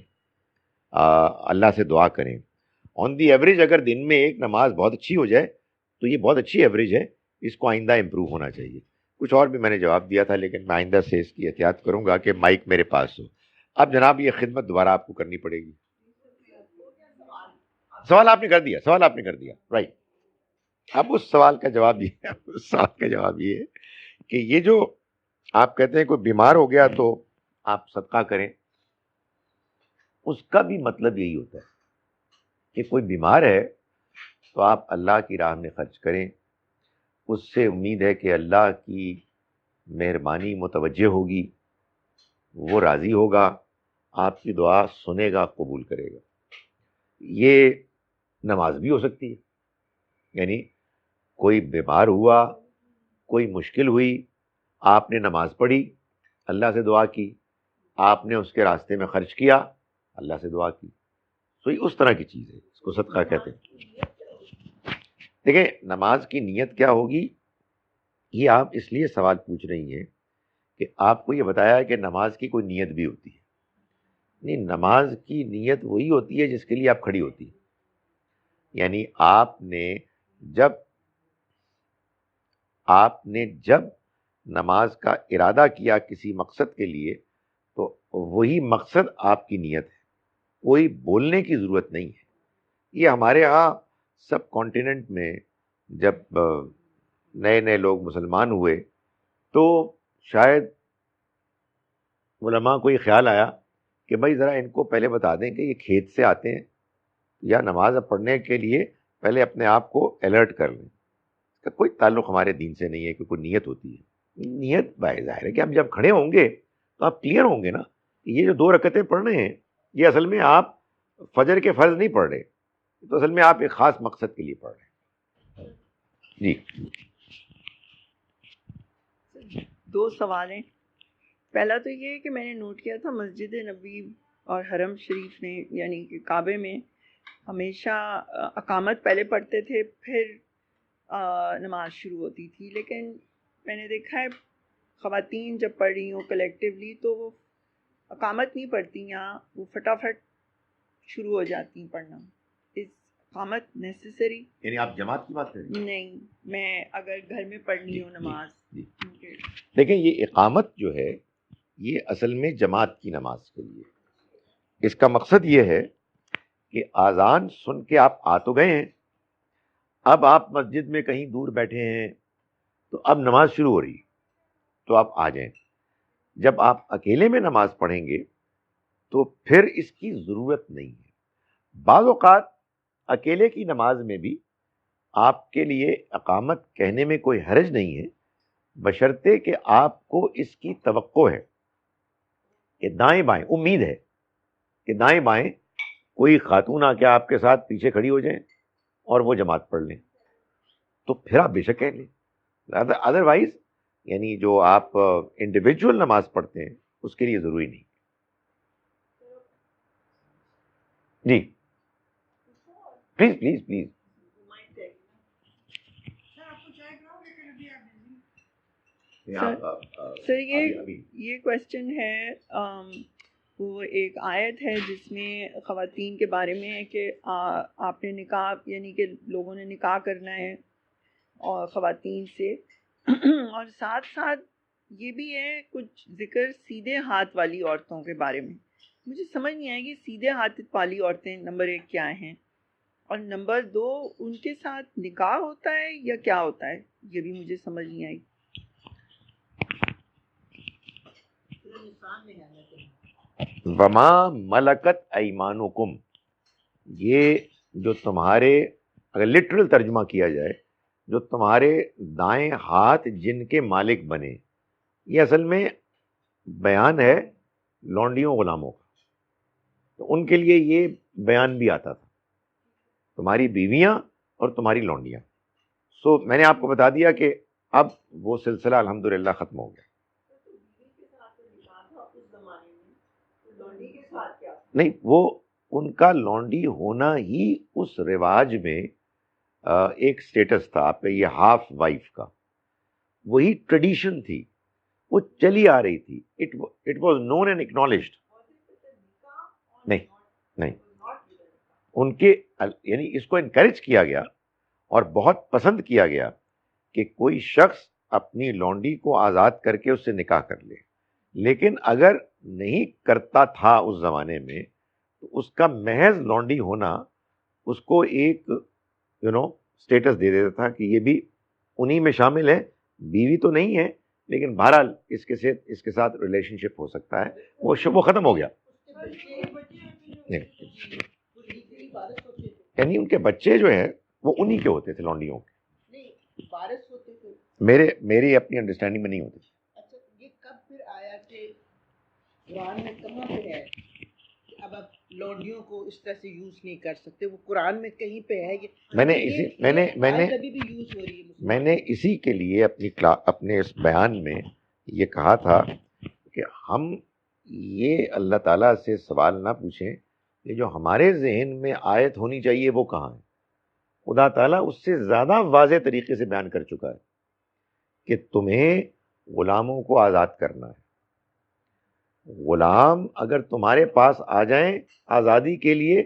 اللہ سے دعا کریں. آن دی ایوریج اگر دن میں ایک نماز بہت اچھی ہو جائے تو یہ بہت اچھی ایوریج ہے، اس کو آئندہ امپروو ہونا چاہیے. کچھ اور بھی میں نے جواب دیا تھا لیکن میں آئندہ سے اس کی احتیاط کروں گا کہ مائک میرے پاس ہو. اب جناب یہ خدمت دوبارہ آپ کو کرنی پڑے گی. سوال آپ نے کر دیا رائٹ. اب اس سوال کا جواب یہ ہے کہ یہ جو آپ کہتے ہیں کوئی بیمار ہو گیا تو آپ صدقہ کریں، اس کا بھی مطلب یہی ہوتا ہے کہ کوئی بیمار ہے تو آپ اللہ کی راہ میں خرچ کریں. اس سے امید ہے کہ اللہ کی مہربانی متوجہ ہوگی، وہ راضی ہوگا، آپ کی دعا سنے گا، قبول کرے گا. یہ نماز بھی ہو سکتی ہے. یعنی کوئی بیمار ہوا، کوئی مشکل ہوئی، آپ نے نماز پڑھی، اللہ سے دعا کی، آپ نے اس کے راستے میں خرچ کیا، اللہ سے دعا کی. تو یہ اس طرح کی چیز ہے, اس کو صدقہ کہتے ہیں. دیکھیں نماز کی نیت کیا ہوگی, یہ آپ اس لیے سوال پوچھ رہی ہیں کہ آپ کو یہ بتایا ہے کہ نماز کی کوئی نیت بھی ہوتی ہے. نہیں, نماز کی نیت وہی ہوتی ہے جس کے لیے آپ کھڑی ہوتی ہے. یعنی آپ نے جب نماز کا ارادہ کیا کسی مقصد کے لیے تو وہی مقصد آپ کی نیت ہے, کوئی بولنے کی ضرورت نہیں ہے. یہ ہمارے ہاں سب کانٹیننٹ میں جب نئے نئے لوگ مسلمان ہوئے تو شاید علماء کو یہ خیال آیا کہ بھائی ذرا ان کو پہلے بتا دیں کہ یہ کھیت سے آتے ہیں یا نماز پڑھنے کے لیے پہلے اپنے آپ کو الرٹ کر لیں. اس کا کوئی تعلق ہمارے دین سے نہیں ہے کہ کوئی نیت ہوتی ہے. نیت ظاہر ہے کہ آپ جب کھڑے ہوں گے تو آپ کلیئر ہوں گے نا کہ یہ جو 2 رکعتیں پڑھ رہے ہیں یہ اصل میں آپ فجر کے فرض نہیں پڑھ رہے, تو اصل میں آپ ایک خاص مقصد کے لیے پڑھ رہے ہیں. جی 2 سوال ہیں. پہلا تو یہ ہے کہ میں نے نوٹ کیا تھا مسجد نبوی اور حرم شریف میں یعنی کہ کعبے میں ہمیشہ اقامت پہلے پڑھتے تھے پھر نماز شروع ہوتی تھی, لیکن میں نے دیکھا ہے خواتین جب پڑھ رہی ہوں کلیکٹیولی تو وہ اقامت نہیں پڑھتی, یہاں وہ فٹافٹ شروع ہو جاتی ہیں پڑھنا. اس اقامت نیسیسری؟ یعنی آپ جماعت کی بات کر رہی ہیں؟ نہیں, میں اگر گھر میں پڑھنی ہوں نماز. دیکھیں یہ اقامت جو ہے یہ اصل میں جماعت کی نماز کے لیے. اس کا مقصد یہ ہے کہ اذان سن کے آپ آ تو گئے ہیں, اب آپ مسجد میں کہیں دور بیٹھے ہیں تو اب نماز شروع ہو رہی ہے تو آپ آ جائیں. جب آپ اکیلے میں نماز پڑھیں گے تو پھر اس کی ضرورت نہیں ہے. بعض اوقات اکیلے کی نماز میں بھی آپ کے لیے اقامت کہنے میں کوئی حرج نہیں ہے, بشرطے کہ آپ کو اس کی توقع ہے کہ دائیں بائیں, امید ہے کہ دائیں بائیں کوئی خاتون آ کے آپ کے ساتھ پیچھے کھڑی ہو جائیں اور وہ جماعت پڑھ لیں, تو پھر آپ بے شک کہہ لیں. ادروائز یعنی جو آپ انڈیویجول نماز پڑھتے ہیں اس کے لیے ضروری نہیں. جی پلیز پلیز پلیز. سر یہ کویسچن ہے, وہ ایک آیت ہے جس میں خواتین کے بارے میں ہے کہ آپ نے نکاح یعنی کہ لوگوں نے نکاح کرنا ہے اور خواتین سے, اور ساتھ ساتھ یہ بھی ہے کچھ ذکر سیدھے ہاتھ والی عورتوں کے بارے میں. مجھے سمجھ نہیں آئے گی سیدھے ہاتھ والی عورتیں نمبر 1 کیا ہیں, اور نمبر 2 ان کے ساتھ نکاح ہوتا ہے یا کیا ہوتا ہے, یہ بھی مجھے سمجھ نہیں آئی. وما ملکت ایمانکم, یہ جو تمہارے, اگر لٹرل ترجمہ کیا جائے, جو تمہارے دائیں ہاتھ جن کے مالک بنے, یہ اصل میں بیان ہے لونڈیوں غلاموں کا. تو ان کے لیے یہ بیان بھی آتا تھا, تمہاری بیویاں اور تمہاری لونڈیاں. سو میں نے آپ کو بتا دیا کہ اب وہ سلسلہ الحمدللہ ختم ہو گیا. نہیں, وہ ان کا لونڈی ہونا ہی اس رواج میں ایک سٹیٹس تھا, آپ کا یہ ہاف وائف کا, وہی ٹریڈیشن تھی, وہ چلی آ رہی تھی. It was known and acknowledged. نہیں, ان کے یعنی اس کو انکریج کیا گیا اور بہت پسند کیا گیا کہ کوئی شخص اپنی لونڈی کو آزاد کر کے اس سے نکاح کر لے. لیکن اگر نہیں کرتا تھا اس زمانے میں تو اس کا محض لونڈی ہونا اس کو ایک سٹیٹس دے دیتا تھا کہ یہ بھی انہی میں شامل ہے, بیوی تو نہیں ہے لیکن بہرحال اس کے ساتھ ریلیشن شپ ہو سکتا ہے. وہ ختم ہو گیا. یعنی ان کے بچے جو ہیں وہ انہی کے ہوتے تھے, لونڈیوں کے. میری اپنی انڈرسٹینڈنگ میں نہیں ہوتے. اچھا, یہ کب پھر آیا کہ قرآن میں کہاں پہ ہے اب آپ لونڈیوں کو اس طرح سے یوز نہیں کر سکتے؟ وہ قرآن میں کہیں پہ ہے؟ میں نے اسی کے لیے اپنے اس بیان میں یہ کہا تھا کہ ہم یہ اللہ تعالیٰ سے سوال نہ پوچھیں کہ جو ہمارے ذہن میں آیت ہونی چاہیے وہ کہاں ہے. خدا تعالیٰ اس سے زیادہ واضح طریقے سے بیان کر چکا ہے کہ تمہیں غلاموں کو آزاد کرنا ہے. غلام اگر تمہارے پاس آ جائیں آزادی کے لیے،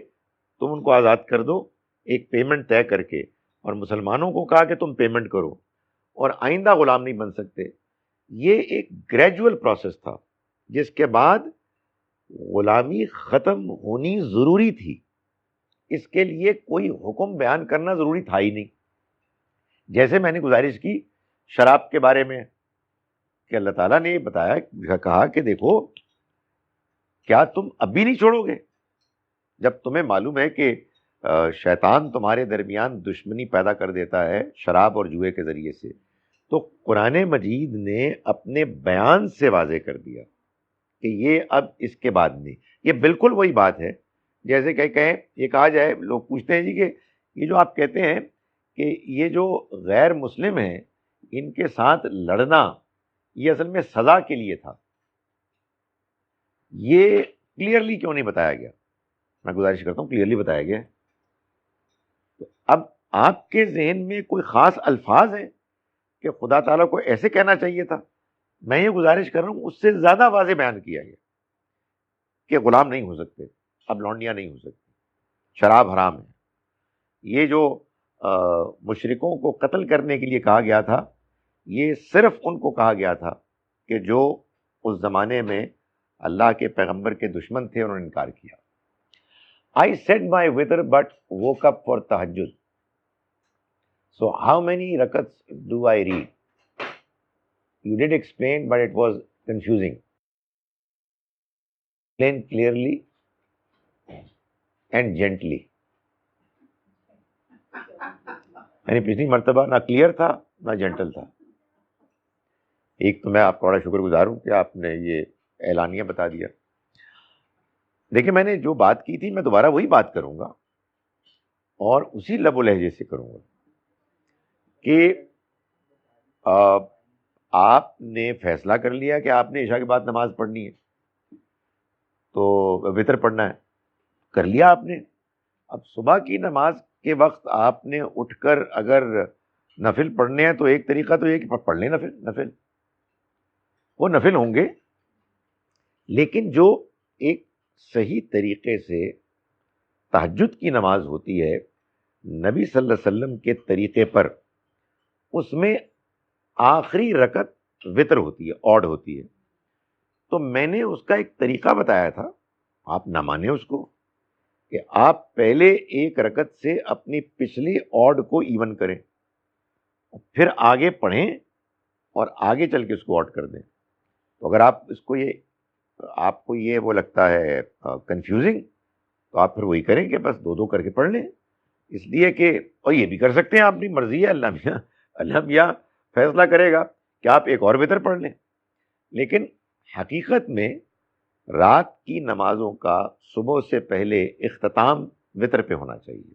تم ان کو آزاد کر دو ایک پیمنٹ طے کر کے، اور مسلمانوں کو کہا کہ تم پیمنٹ کرو اور آئندہ غلام نہیں بن سکتے. یہ ایک گریجول پروسیس تھا جس کے بعد غلامی ختم ہونی ضروری تھی. اس کے لیے کوئی حکم بیان کرنا ضروری تھا ہی نہیں. جیسے میں نے گزارش کی شراب کے بارے میں کہ اللہ تعالیٰ نے یہ بتایا، کہا کہ دیکھو کیا تم اب بھی نہیں چھوڑو گے جب تمہیں معلوم ہے کہ شیطان تمہارے درمیان دشمنی پیدا کر دیتا ہے شراب اور جوئے کے ذریعے سے. تو قرآن مجید نے اپنے بیان سے واضح کر دیا کہ یہ اب اس کے بعد نہیں. یہ بالکل وہی بات ہے جیسے کہ کہیں یہ کہا جائے، لوگ پوچھتے ہیں جی کہ یہ جو آپ کہتے ہیں کہ یہ جو غیر مسلم ہیں ان کے ساتھ لڑنا یہ اصل میں سزا کے لیے تھا، یہ کلیئرلی کیوں نہیں بتایا گیا؟ میں گزارش کرتا ہوں کلیئرلی بتایا گیا. تو اب آپ کے ذہن میں کوئی خاص الفاظ ہیں کہ خدا تعالیٰ کو ایسے کہنا چاہیے تھا. میں یہ گزارش کر رہا ہوں اس سے زیادہ واضح بیان کیا گیا کہ غلام نہیں ہو سکتے، اب لونڈیاں نہیں ہو سکتی، شراب حرام ہے. یہ جو مشرکوں کو قتل کرنے کے لیے کہا گیا تھا یہ صرف ان کو کہا گیا تھا کہ جو اس زمانے میں اللہ کے پیغمبر کے دشمن تھے، انہوں نے انکار کیا. I said my witr but woke up for tahajjud. So how many rakats do I read? You did explain, but it was confusing. Explain clearly and gently. یعنی پچھلی مرتبہ نہ کلیئر تھا نہ جینٹل تھا. ایک تو میں آپ کا بڑا شکر گزار ہوں کہ آپ نے یہ اعلانیہ بتا دیا. دیکھیں میں نے جو بات کی تھی میں دوبارہ وہی بات کروں گا اور اسی لب و لہجے سے کروں گا کہ آپ نے فیصلہ کر لیا کہ آپ نے عشاء کے بعد نماز پڑھنی ہے تو وتر پڑھنا ہے، کر لیا آپ نے. اب صبح کی نماز کے وقت آپ نے اٹھ کر اگر نفل پڑھنے ہیں تو ایک طریقہ تو یہ کہ پڑھ لیں نفل، وہ نفل ہوں گے، لیکن جو ایک صحیح طریقے سے تہجد کی نماز ہوتی ہے نبی صلی اللہ علیہ وسلم کے طریقے پر، اس میں آخری رکعت وتر ہوتی ہے، آڈ ہوتی ہے. تو میں نے اس کا ایک طریقہ بتایا تھا، آپ نہ مانیں اس کو، کہ آپ پہلے ایک رکعت سے اپنی پچھلی آڈ کو ایون کریں، پھر آگے پڑھیں اور آگے چل کے اس کو آڈ کر دیں. تو اگر آپ اس کو آپ کو یہ وہ لگتا ہے کنفیوزنگ تو آپ پھر وہی کریں کہ بس دو کر کے پڑھ لیں. اس لیے کہ اور یہ بھی کر سکتے ہیں، آپ اپنی مرضی ہے، اللہ میاں فیصلہ کرے گا کہ آپ ایک اور وتر پڑھ لیں. لیکن حقیقت میں رات کی نمازوں کا صبح سے پہلے اختتام وتر پہ ہونا چاہیے.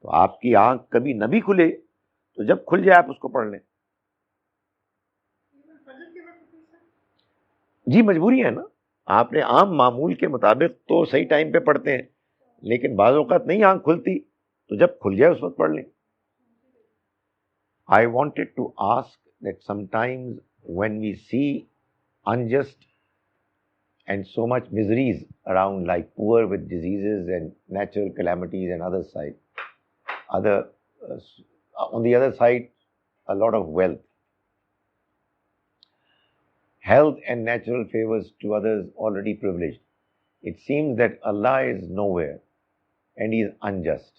تو آپ کی آنکھ کبھی نہ بھی کھلے تو جب کھل جائے آپ اس کو پڑھ لیں. جی مجبوری ہے نا، آپ نے عام معمول کے مطابق تو صحیح ٹائم پہ پڑھتے ہیں، لیکن بعض اوقات نہیں آنکھ کھلتی تو جب کھل جائے اس وقت پڑھ لیں. I wanted to ask that sometimes when we see unjust and so much miseries around, like poor with diseases and natural calamities and on the other side a lot of wealth, health and natural favors to others already privileged, it seems that Allah is nowhere and He is unjust.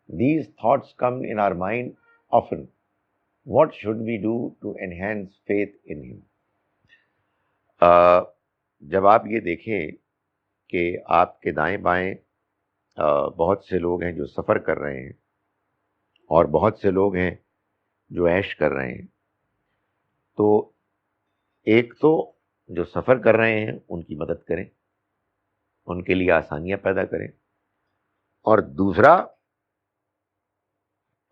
These thoughts come in our mind often. What should we do to enhance faith in Him? جب آپ یہ دیکھیں کہ آپ کے دائیں بائیں بہت سے لوگ ہیں جو سفر کر رہے ہیں اور بہت سے لوگ ہیں جو عیش کر رہے ہیں، تو ایک تو جو سفر کر رہے ہیں ان کی مدد کریں، ان کے لیے آسانیاں پیدا کریں، اور دوسرا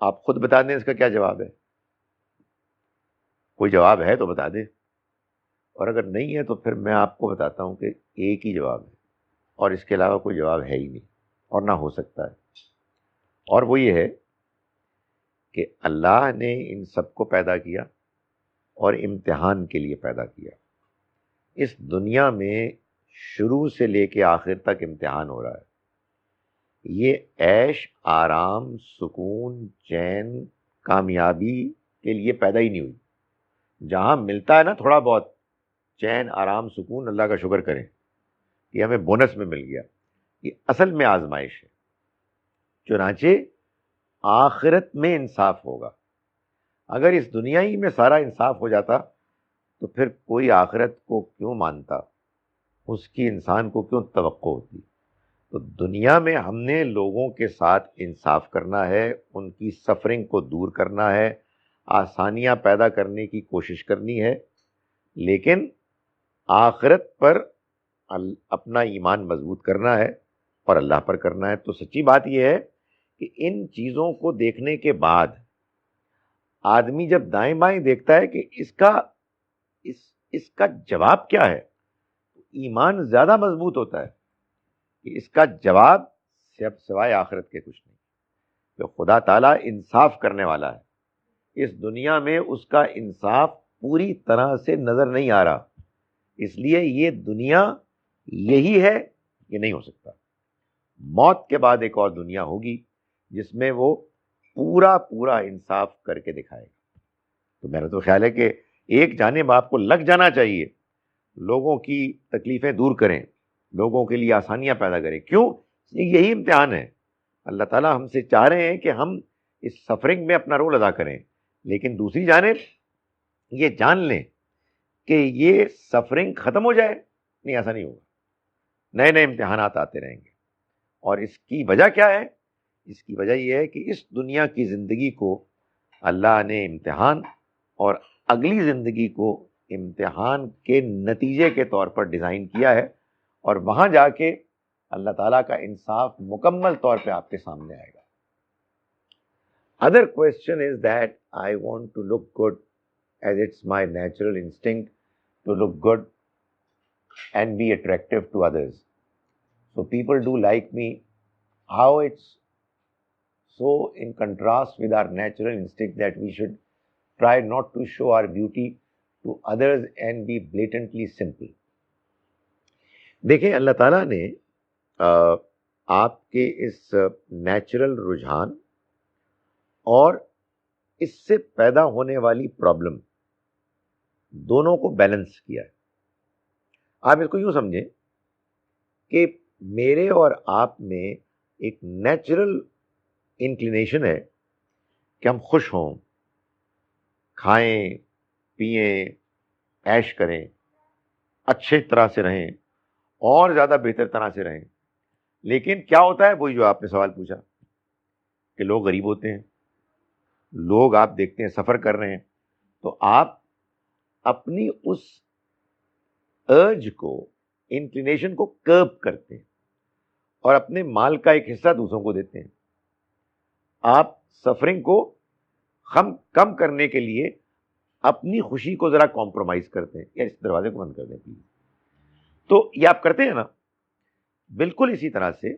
آپ خود بتا دیں اس کا کیا جواب ہے. کوئی جواب ہے تو بتا دیں. اور اگر نہیں ہے تو پھر میں آپ کو بتاتا ہوں کہ ایک ہی جواب ہے، اور اس کے علاوہ کوئی جواب ہے ہی نہیں اور نہ ہو سکتا ہے، اور وہ یہ ہے کہ اللہ نے ان سب کو پیدا کیا اور امتحان کے لیے پیدا کیا. اس دنیا میں شروع سے لے کے آخر تک امتحان ہو رہا ہے. یہ عیش آرام سکون چین کامیابی کے لیے پیدا ہی نہیں ہوئی. جہاں ملتا ہے نا تھوڑا بہت چین آرام سکون، اللہ کا شکر کریں کہ ہمیں بونس میں مل گیا. یہ اصل میں آزمائش ہے. چنانچہ آخرت میں انصاف ہوگا. اگر اس دنیا ہی میں سارا انصاف ہو جاتا تو پھر کوئی آخرت کو کیوں مانتا، اس کی انسان کو کیوں توقع ہوتی. تو دنیا میں ہم نے لوگوں کے ساتھ انصاف کرنا ہے، ان کی سفرنگ کو دور کرنا ہے، آسانیاں پیدا کرنے کی کوشش کرنی ہے، لیکن آخرت پر اپنا ایمان مضبوط کرنا ہے اور اللہ پر کرنا ہے. تو سچی بات یہ ہے کہ ان چیزوں کو دیکھنے کے بعد آدمی جب دائیں بائیں دیکھتا ہے کہ اس کا جواب کیا ہے، ایمان زیادہ مضبوط ہوتا ہے کہ اس کا جواب سوائے آخرت کے کچھ نہیں. کہ خدا تعالیٰ انصاف کرنے والا ہے. اس دنیا میں اس کا انصاف پوری طرح سے نظر نہیں آ رہا، اس لیے یہ دنیا یہی ہے، یہ نہیں ہو سکتا. موت کے بعد ایک اور دنیا ہوگی جس میں وہ پورا انصاف کر کے دکھائے گا. تو میرا تو خیال ہے کہ ایک جانب آپ کو لگ جانا چاہیے، لوگوں کی تکلیفیں دور کریں، لوگوں کے لیے آسانیاں پیدا کریں. کیوں؟ یہی امتحان ہے. اللہ تعالیٰ ہم سے چاہ رہے ہیں کہ ہم اس سفرنگ میں اپنا رول ادا کریں، لیکن دوسری جانب یہ جان لیں کہ یہ سفرنگ ختم ہو جائے نہیں، ایسا نہیں ہوگا. نئے نئے امتحانات آتے رہیں گے. اور اس کی وجہ کیا ہے؟ اس کی وجہ یہ ہے کہ اس دنیا کی زندگی کو اللہ نے امتحان اور اگلی زندگی کو امتحان کے نتیجے کے طور پر ڈیزائن کیا ہے، اور وہاں جا کے اللہ تعالیٰ کا انصاف مکمل طور پہ آپ کے سامنے آئے گا. Other question is that I want to look good, as it's my natural instinct to look good and be attractive to others. So people do like me. How it's so in contrast with our natural instinct that we should try not to show our beauty to others and be blatantly simple. دیکھیں اللہ تعالیٰ نے آپ کے اس natural رجحان اور اس سے پیدا ہونے والی پرابلم دونوں کو بیلنس کیا ہے. آپ اس کو یوں سمجھیں کہ میرے اور آپ میں ایک نیچرل انکلینیشن ہے کہ ہم خوش ہوں، کھائیں پئیں عیش کریں، اچھے طرح سے رہیں اور زیادہ بہتر طرح سے رہیں. لیکن کیا ہوتا ہے؟ وہی جو آپ نے سوال پوچھا کہ لوگ غریب ہوتے ہیں، لوگ آپ دیکھتے ہیں سفر کر رہے ہیں، تو آپ اپنی اس ارج کو انکلینیشن کو کرب کرتے ہیں اور اپنے مال کا ایک حصہ دوسروں کو دیتے ہیں. آپ سفرنگ کو کم کرنے کے لیے اپنی خوشی کو ذرا کمپرومائز کرتے ہیں. یا اس دروازے کو بند کر دیں پلیز. تو یہ آپ کرتے ہیں نا. بالکل اسی طرح سے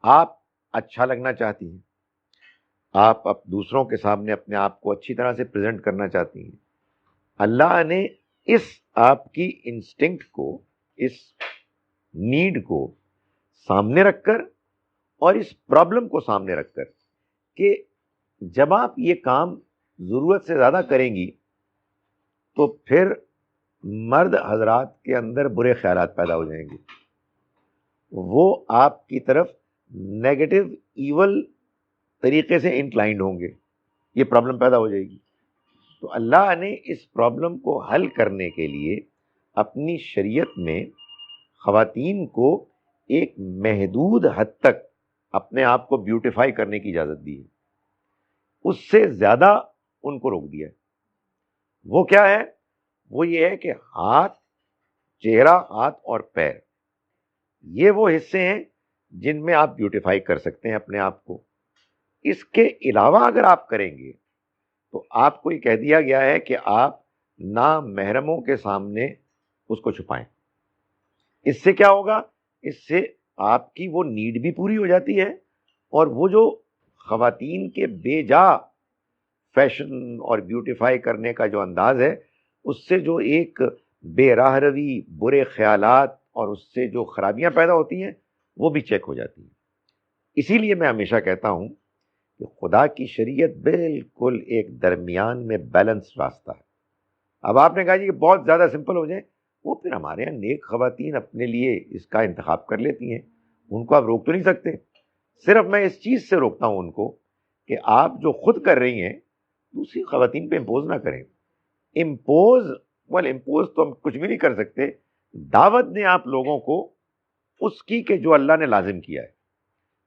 آپ اچھا لگنا چاہتی ہیں، آپ دوسروں کے سامنے اپنے آپ کو اچھی طرح سے پریزنٹ کرنا چاہتی ہیں. اللہ نے اس آپ کی انسٹنکٹ کو، اس نیڈ کو سامنے رکھ کر اور اس پرابلم کو سامنے رکھ کر کہ جب آپ یہ کام ضرورت سے زیادہ کریں گی تو پھر مرد حضرات کے اندر برے خیالات پیدا ہو جائیں گے، وہ آپ کی طرف نیگیٹو ایول طریقے سے انکلائنڈ ہوں گے، یہ پرابلم پیدا ہو جائے گی. تو اللہ نے اس پرابلم کو حل کرنے کے لیے اپنی شریعت میں خواتین کو ایک محدود حد تک اپنے آپ کو بیوٹیفائی کرنے کی اجازت دی ہے، اس سے زیادہ ان کو روک دیا ہے. وہ کیا ہے؟ وہ یہ ہے کہ ہاتھ، چہرہ، ہاتھ اور پیر، یہ وہ حصے ہیں جن میں آپ بیوٹیفائی کر سکتے ہیں اپنے آپ کو. اس کے علاوہ اگر آپ کریں گے تو آپ کو یہ کہہ دیا گیا ہے کہ آپ نامحرموں کے سامنے اس کو چھپائیں. اس سے کیا ہوگا؟ اس سے آپ کی وہ نیڈ بھی پوری ہو جاتی ہے، اور وہ جو خواتین کے بے جا فیشن اور بیوٹیفائی کرنے کا جو انداز ہے، اس سے جو ایک بے راہ روی، برے خیالات اور اس سے جو خرابیاں پیدا ہوتی ہیں وہ بھی چیک ہو جاتی ہیں. اسی لیے میں ہمیشہ کہتا ہوں کہ خدا کی شریعت بالکل ایک درمیان میں بیلنس راستہ ہے. اب آپ نے کہا جی کہ بہت زیادہ سمپل ہو جائیں، وہ پھر ہمارے یہاں نیک خواتین اپنے لیے اس کا انتخاب کر لیتی ہیں، ان کو آپ روک تو نہیں سکتے. صرف میں اس چیز سے روکتا ہوں ان کو کہ آپ جو خود کر رہی ہیں دوسری خواتین پہ امپوز نہ کریں. امپوز تو ہم کچھ بھی نہیں کر سکتے. دعوت دیں آپ لوگوں کو اس کی کہ جو اللہ نے لازم کیا ہے،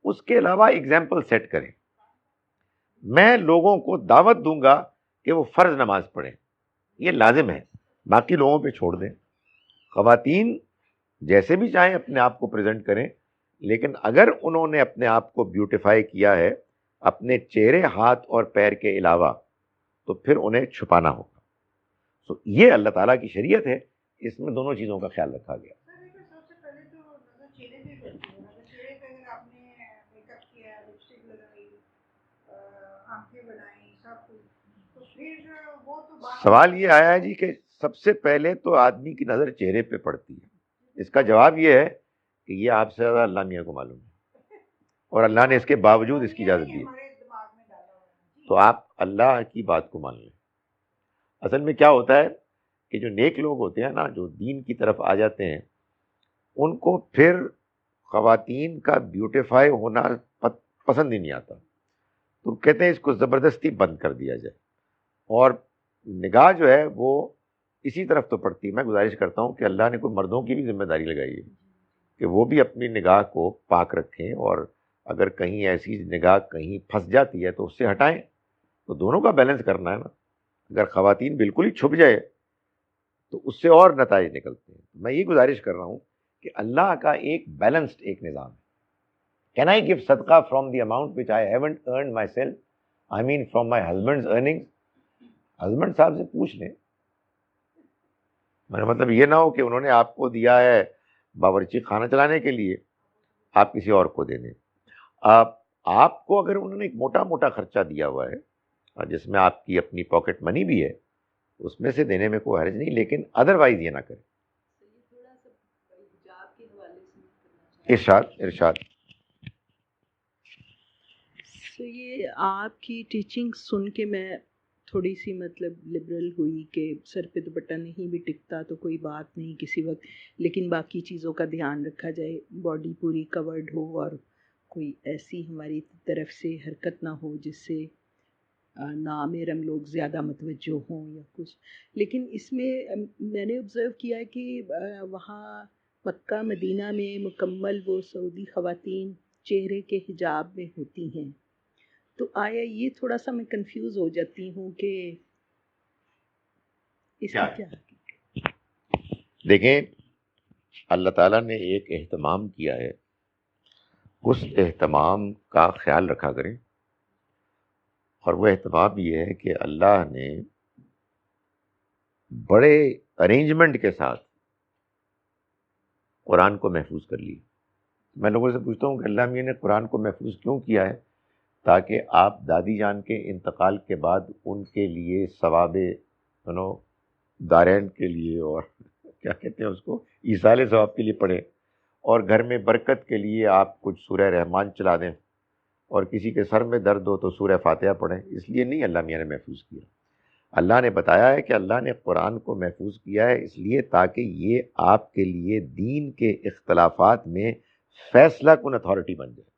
اس کے علاوہ ایگزامپل سیٹ کریں. میں لوگوں کو دعوت دوں گا کہ وہ فرض نماز پڑھیں، یہ لازم ہے، باقی لوگوں پہ چھوڑ دیں. خواتین جیسے بھی چاہیں اپنے آپ کو پریزنٹ کریں، لیکن اگر انہوں نے اپنے آپ کو بیوٹیفائی کیا ہے اپنے چہرے، ہاتھ اور پیر کے علاوہ، تو پھر انہیں چھپانا ہوگا. یہ اللہ تعالیٰ کی شریعت ہے، اس میں دونوں چیزوں کا خیال رکھا گیا. سب سے پہلے تو نظر چہرے پہ پڑتی ہے. اگر چہرے پہ اگر آپ نے میک اپ کیا، لپسٹک لگائی، آنکھیں بنائی، سب کچھ، تو پھر وہ تو سوال یہ آیا ہے جی کہ سب سے پہلے تو آدمی کی نظر چہرے پہ پڑتی ہے. اس کا جواب یہ ہے کہ یہ آپ سے زیادہ اللہ میاں کو معلوم ہے، اور اللہ نے اس کے باوجود اس کی اجازت دی ہے. تو آپ اللہ کی بات کو مان لیں. اصل میں کیا ہوتا ہے کہ جو نیک لوگ ہوتے ہیں نا، جو دین کی طرف آ جاتے ہیں، ان کو پھر خواتین کا بیوٹیفائی ہونا پسند ہی نہیں آتا. تو کہتے ہیں اس کو زبردستی بند کر دیا جائے، اور نگاہ جو ہے وہ اسی طرف تو پڑتی ہے. میں گزارش کرتا ہوں کہ اللہ نے کوئی مردوں کی بھی ذمہ داری لگائی ہے کہ وہ بھی اپنی نگاہ کو پاک رکھیں، اور اگر کہیں ایسی نگاہ کہیں پھنس جاتی ہے تو اس سے ہٹائیں. تو دونوں کا بیلنس کرنا ہے نا. اگر خواتین بالکل ہی چھپ جائے تو اس سے اور نتائج نکلتے ہیں. میں یہ گزارش کر رہا ہوں کہ اللہ کا ایک بیلنسڈ ایک نظام ہے. کین آئی گیو صدقہ from the amount which I haven't earned myself, I mean from my husband's earning? Husband صاحب سے پوچھ لیں. میرا مطلب یہ نہ ہو کہ انہوں نے آپ کو دیا ہے باورچی خانہ چلانے کے لیے، آپ کسی اور کو دے دیں. آپ کو اگر انہوں نے ایک موٹا موٹا خرچہ دیا ہوا ہے جس میں آپ کی اپنی پاکٹ منی بھی ہے، اس میں سے دینے میں کوئی حرج نہیں، لیکن ادروائز یہ نہ کریں. ارشاد. یہ آپ کی ٹیچنگ سن کے میں تھوڑی سی مطلب لبرل ہوئی کہ سر پہ دوپٹہ نہیں بھی ٹکتا تو کوئی بات نہیں کسی وقت، لیکن باقی چیزوں کا دھیان رکھا جائے، باڈی پوری کورڈ ہو اور کوئی ایسی ہماری طرف سے حرکت نہ ہو جس سے نامحرم لوگ زیادہ متوجہ ہوں یا کچھ. لیکن اس میں میں نے آبزرو کیا ہے کہ وہاں مکہ مدینہ میں مکمل وہ سعودی خواتین چہرے کے حجاب میں ہوتی ہیں. تو آیا یہ تھوڑا سا میں کنفیوز ہو جاتی ہوں کہ اس کا کیا ہے؟ دیکھیں، اللہ تعالیٰ نے ایک اہتمام کیا ہے، اس اہتمام کا خیال رکھا کریں. اور وہ اہتمام یہ ہے کہ اللہ نے بڑے ارینجمنٹ کے ساتھ قرآن کو محفوظ کر لی. میں لوگوں سے پوچھتا ہوں کہ اللہ میاں نے قرآن کو محفوظ کیوں کیا ہے؟ تاکہ آپ دادی جان کے انتقال کے بعد ان کے لیے ثواب دارین کے لیے، اور کیا کہتے ہیں اس کو، ایصال ثواب کے لیے پڑھیں، اور گھر میں برکت کے لیے آپ کچھ سورہ رحمان چلا دیں، اور کسی کے سر میں درد ہو تو سورہ فاتحہ پڑھیں. اس لیے نہیں اللہ میاں نے محفوظ کیا. اللہ نے بتایا ہے کہ اللہ نے قرآن کو محفوظ کیا ہے اس لیے تاکہ یہ آپ کے لیے دین کے اختلافات میں فیصلہ کن اتھارٹی بن جائے.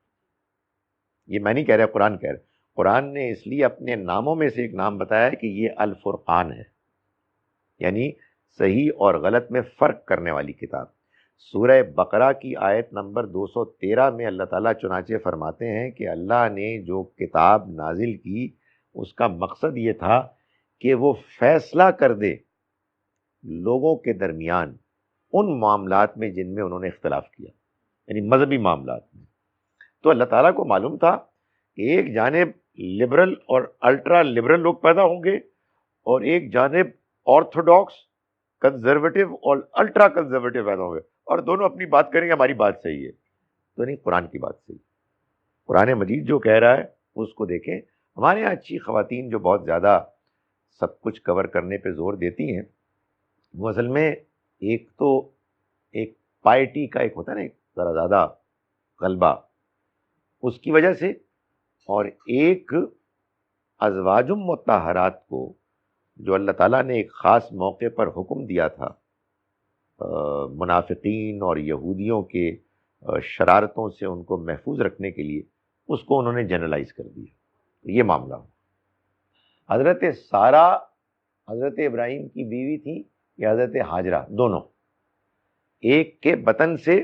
یہ میں نہیں کہہ رہا، قرآن کہہ رہا. قرآن نے اس لیے اپنے ناموں میں سے ایک نام بتایا ہے کہ یہ الفرقان ہے، یعنی صحیح اور غلط میں فرق کرنے والی کتاب. سورہ بقرہ کی آیت نمبر 213 میں اللہ تعالیٰ چنانچہ فرماتے ہیں کہ اللہ نے جو کتاب نازل کی اس کا مقصد یہ تھا کہ وہ فیصلہ کر دے لوگوں کے درمیان ان معاملات میں جن میں انہوں نے اختلاف کیا، یعنی مذہبی معاملات میں. تو اللہ تعالیٰ کو معلوم تھا کہ ایک جانب لبرل اور الٹرا لبرل لوگ پیدا ہوں گے، اور ایک جانب آرتھوڈاکس کنزرویٹو اور الٹرا کنزرویٹو پیدا ہوں گے اور دونوں اپنی بات کریں گے ہماری بات صحیح ہے. تو نہیں، قرآن کی بات صحیح. قرآن مجید جو کہہ رہا ہے اس کو دیکھیں. ہمارے یہاں اچھی خواتین جو بہت زیادہ سب کچھ کور کرنے پہ زور دیتی ہیں، وہ اصل میں ایک تو ایک پائٹی کا ایک ہوتا ہے نا، ایک ذرا زیادہ غلبہ اس کی وجہ سے، اور ایک ازواج مطہرات کو جو اللہ تعالیٰ نے ایک خاص موقع پر حکم دیا تھا منافقین اور یہودیوں کے شرارتوں سے ان کو محفوظ رکھنے کے لیے، اس کو انہوں نے جنرلائز کر دیا. یہ معاملہ ہو. حضرت سارہ حضرت ابراہیم کی بیوی تھی یا حضرت ہاجرہ؟ دونوں. ایک کے بطن سے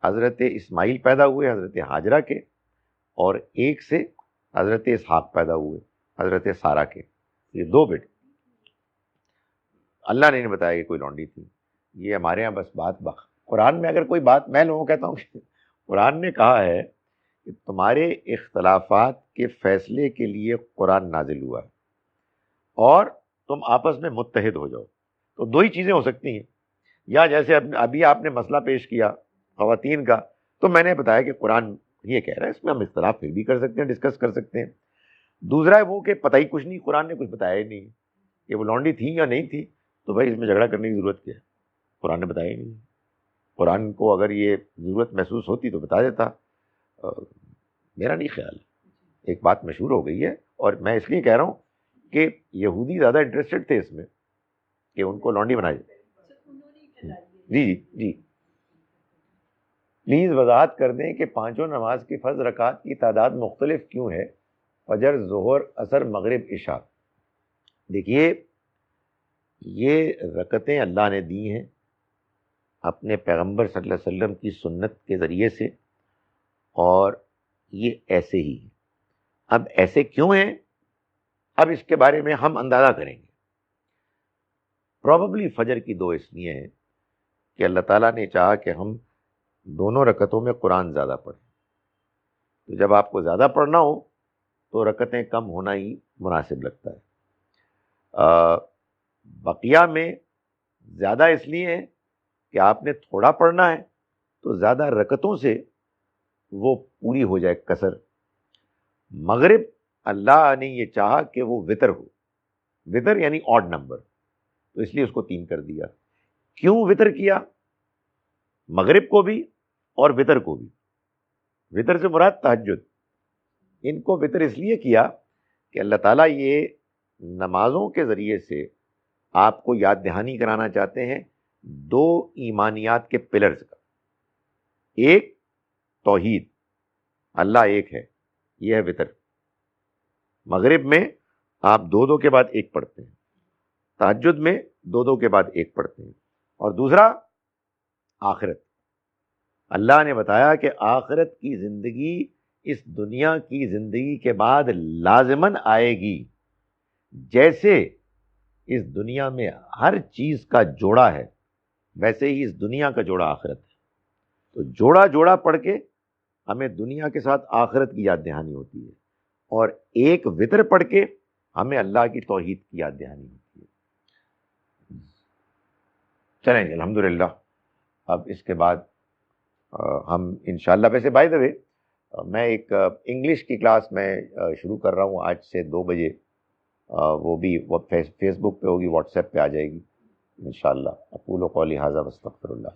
حضرت اسماعیل پیدا ہوئے حضرت ہاجرہ کے، اور ایک سے حضرت اسحاق پیدا ہوئے حضرت سارہ کے. یہ دو بیٹے. اللہ نے نہیں بتایا کہ کوئی لونڈی تھی. یہ ہمارے ہاں بس بات قرآن میں اگر کوئی بات، میں لوگوں کو کہتا ہوں کہ قرآن نے کہا ہے کہ تمہارے اختلافات کے فیصلے کے لیے قرآن نازل ہوا ہے اور تم آپس میں متحد ہو جاؤ. تو دو ہی چیزیں ہو سکتی ہیں، یا جیسے ابھی آپ نے مسئلہ پیش کیا خواتین کا، تو میں نے بتایا کہ قرآن یہ کہہ رہا ہے، اس میں ہم اختلاف پھر بھی کر سکتے ہیں، ڈسکس کر سکتے ہیں. دوسرا ہے وہ کہ پتہ ہی کچھ نہیں، قرآن نے کچھ بتایا ہی نہیں کہ وہ لونڈی تھی یا نہیں تھی، تو بھائی اس میں جھگڑا کرنے کی ضرورت کیا ہے؟ قرآن نے بتایا ہی نہیں. قرآن کو اگر یہ ضرورت محسوس ہوتی تو بتا دیتا. میرا نہیں خیال. ایک بات مشہور ہو گئی ہے، اور میں اس لیے کہہ رہا ہوں کہ یہودی زیادہ انٹرسٹڈ تھے اس میں کہ ان کو لونڈی بنایا جائے. جی جی جی پلیز وضاحت کر دیں کہ پانچوں نماز کی فرض رکعات کی تعداد مختلف کیوں ہے؟ فجر، ظہر، عصر، مغرب، عشاء. دیکھیے، یہ رکعتیں اللہ نے دی ہیں اپنے پیغمبر صلی اللہ علیہ وسلم کی سنت کے ذریعے سے، اور یہ ایسے ہی ہیں. اب ایسے کیوں ہیں، اب اس کے بارے میں ہم اندازہ کریں گے. پروبیبلی فجر کی دو اس لیے ہیں کہ اللہ تعالیٰ نے چاہا کہ ہم دونوں رکعتوں میں قرآن زیادہ پڑھیں. تو جب آپ کو زیادہ پڑھنا ہو تو رکعتیں کم ہونا ہی مناسب لگتا ہے. بقیہ میں زیادہ اس لیے ہے کہ آپ نے تھوڑا پڑھنا ہے تو زیادہ رکعتوں سے وہ پوری ہو جائے کثر. مغرب اللہ نے یہ چاہا کہ وہ وطر ہو، وطر یعنی آڈ نمبر، تو اس لیے اس کو 3 کر دیا. کیوں وطر کیا؟ مغرب کو بھی اور وطر کو بھی. وطر سے مراد تہجد. ان کو وطر اس لیے کیا کہ اللہ تعالیٰ یہ نمازوں کے ذریعے سے آپ کو یاد دہانی کرانا چاہتے ہیں 2 ایمانیات کے پلرز کا. ایک توحید، اللہ ایک ہے، یہ ہے وطر. مغرب میں آپ 2 کے بعد 1 پڑھتے ہیں، تہجد میں 2 کے بعد 1 پڑھتے ہیں. اور دوسرا آخرت. اللہ نے بتایا کہ آخرت کی زندگی اس دنیا کی زندگی کے بعد لازماً آئے گی. جیسے اس دنیا میں ہر چیز کا جوڑا ہے، ویسے ہی اس دنیا کا جوڑا آخرت ہے. تو جوڑا جوڑا پڑھ کے ہمیں دنیا کے ساتھ آخرت کی یاد دہانی ہوتی ہے، اور ایک وطر پڑھ کے ہمیں اللہ کی توحید کی یاد دہانی ہوتی ہے. چلیں جی الحمدللہ. اب اس کے بعد ہم انشاءاللہ، ویسے بائی دا وے میں ایک انگلش کی کلاس میں شروع کر رہا ہوں آج سے 2 بجے. وہ بھی فیس بک پہ ہوگی، واٹس ایپ پہ آ جائے گی انشاءاللہ. اقول قولی ھذا واستغفر اللہ.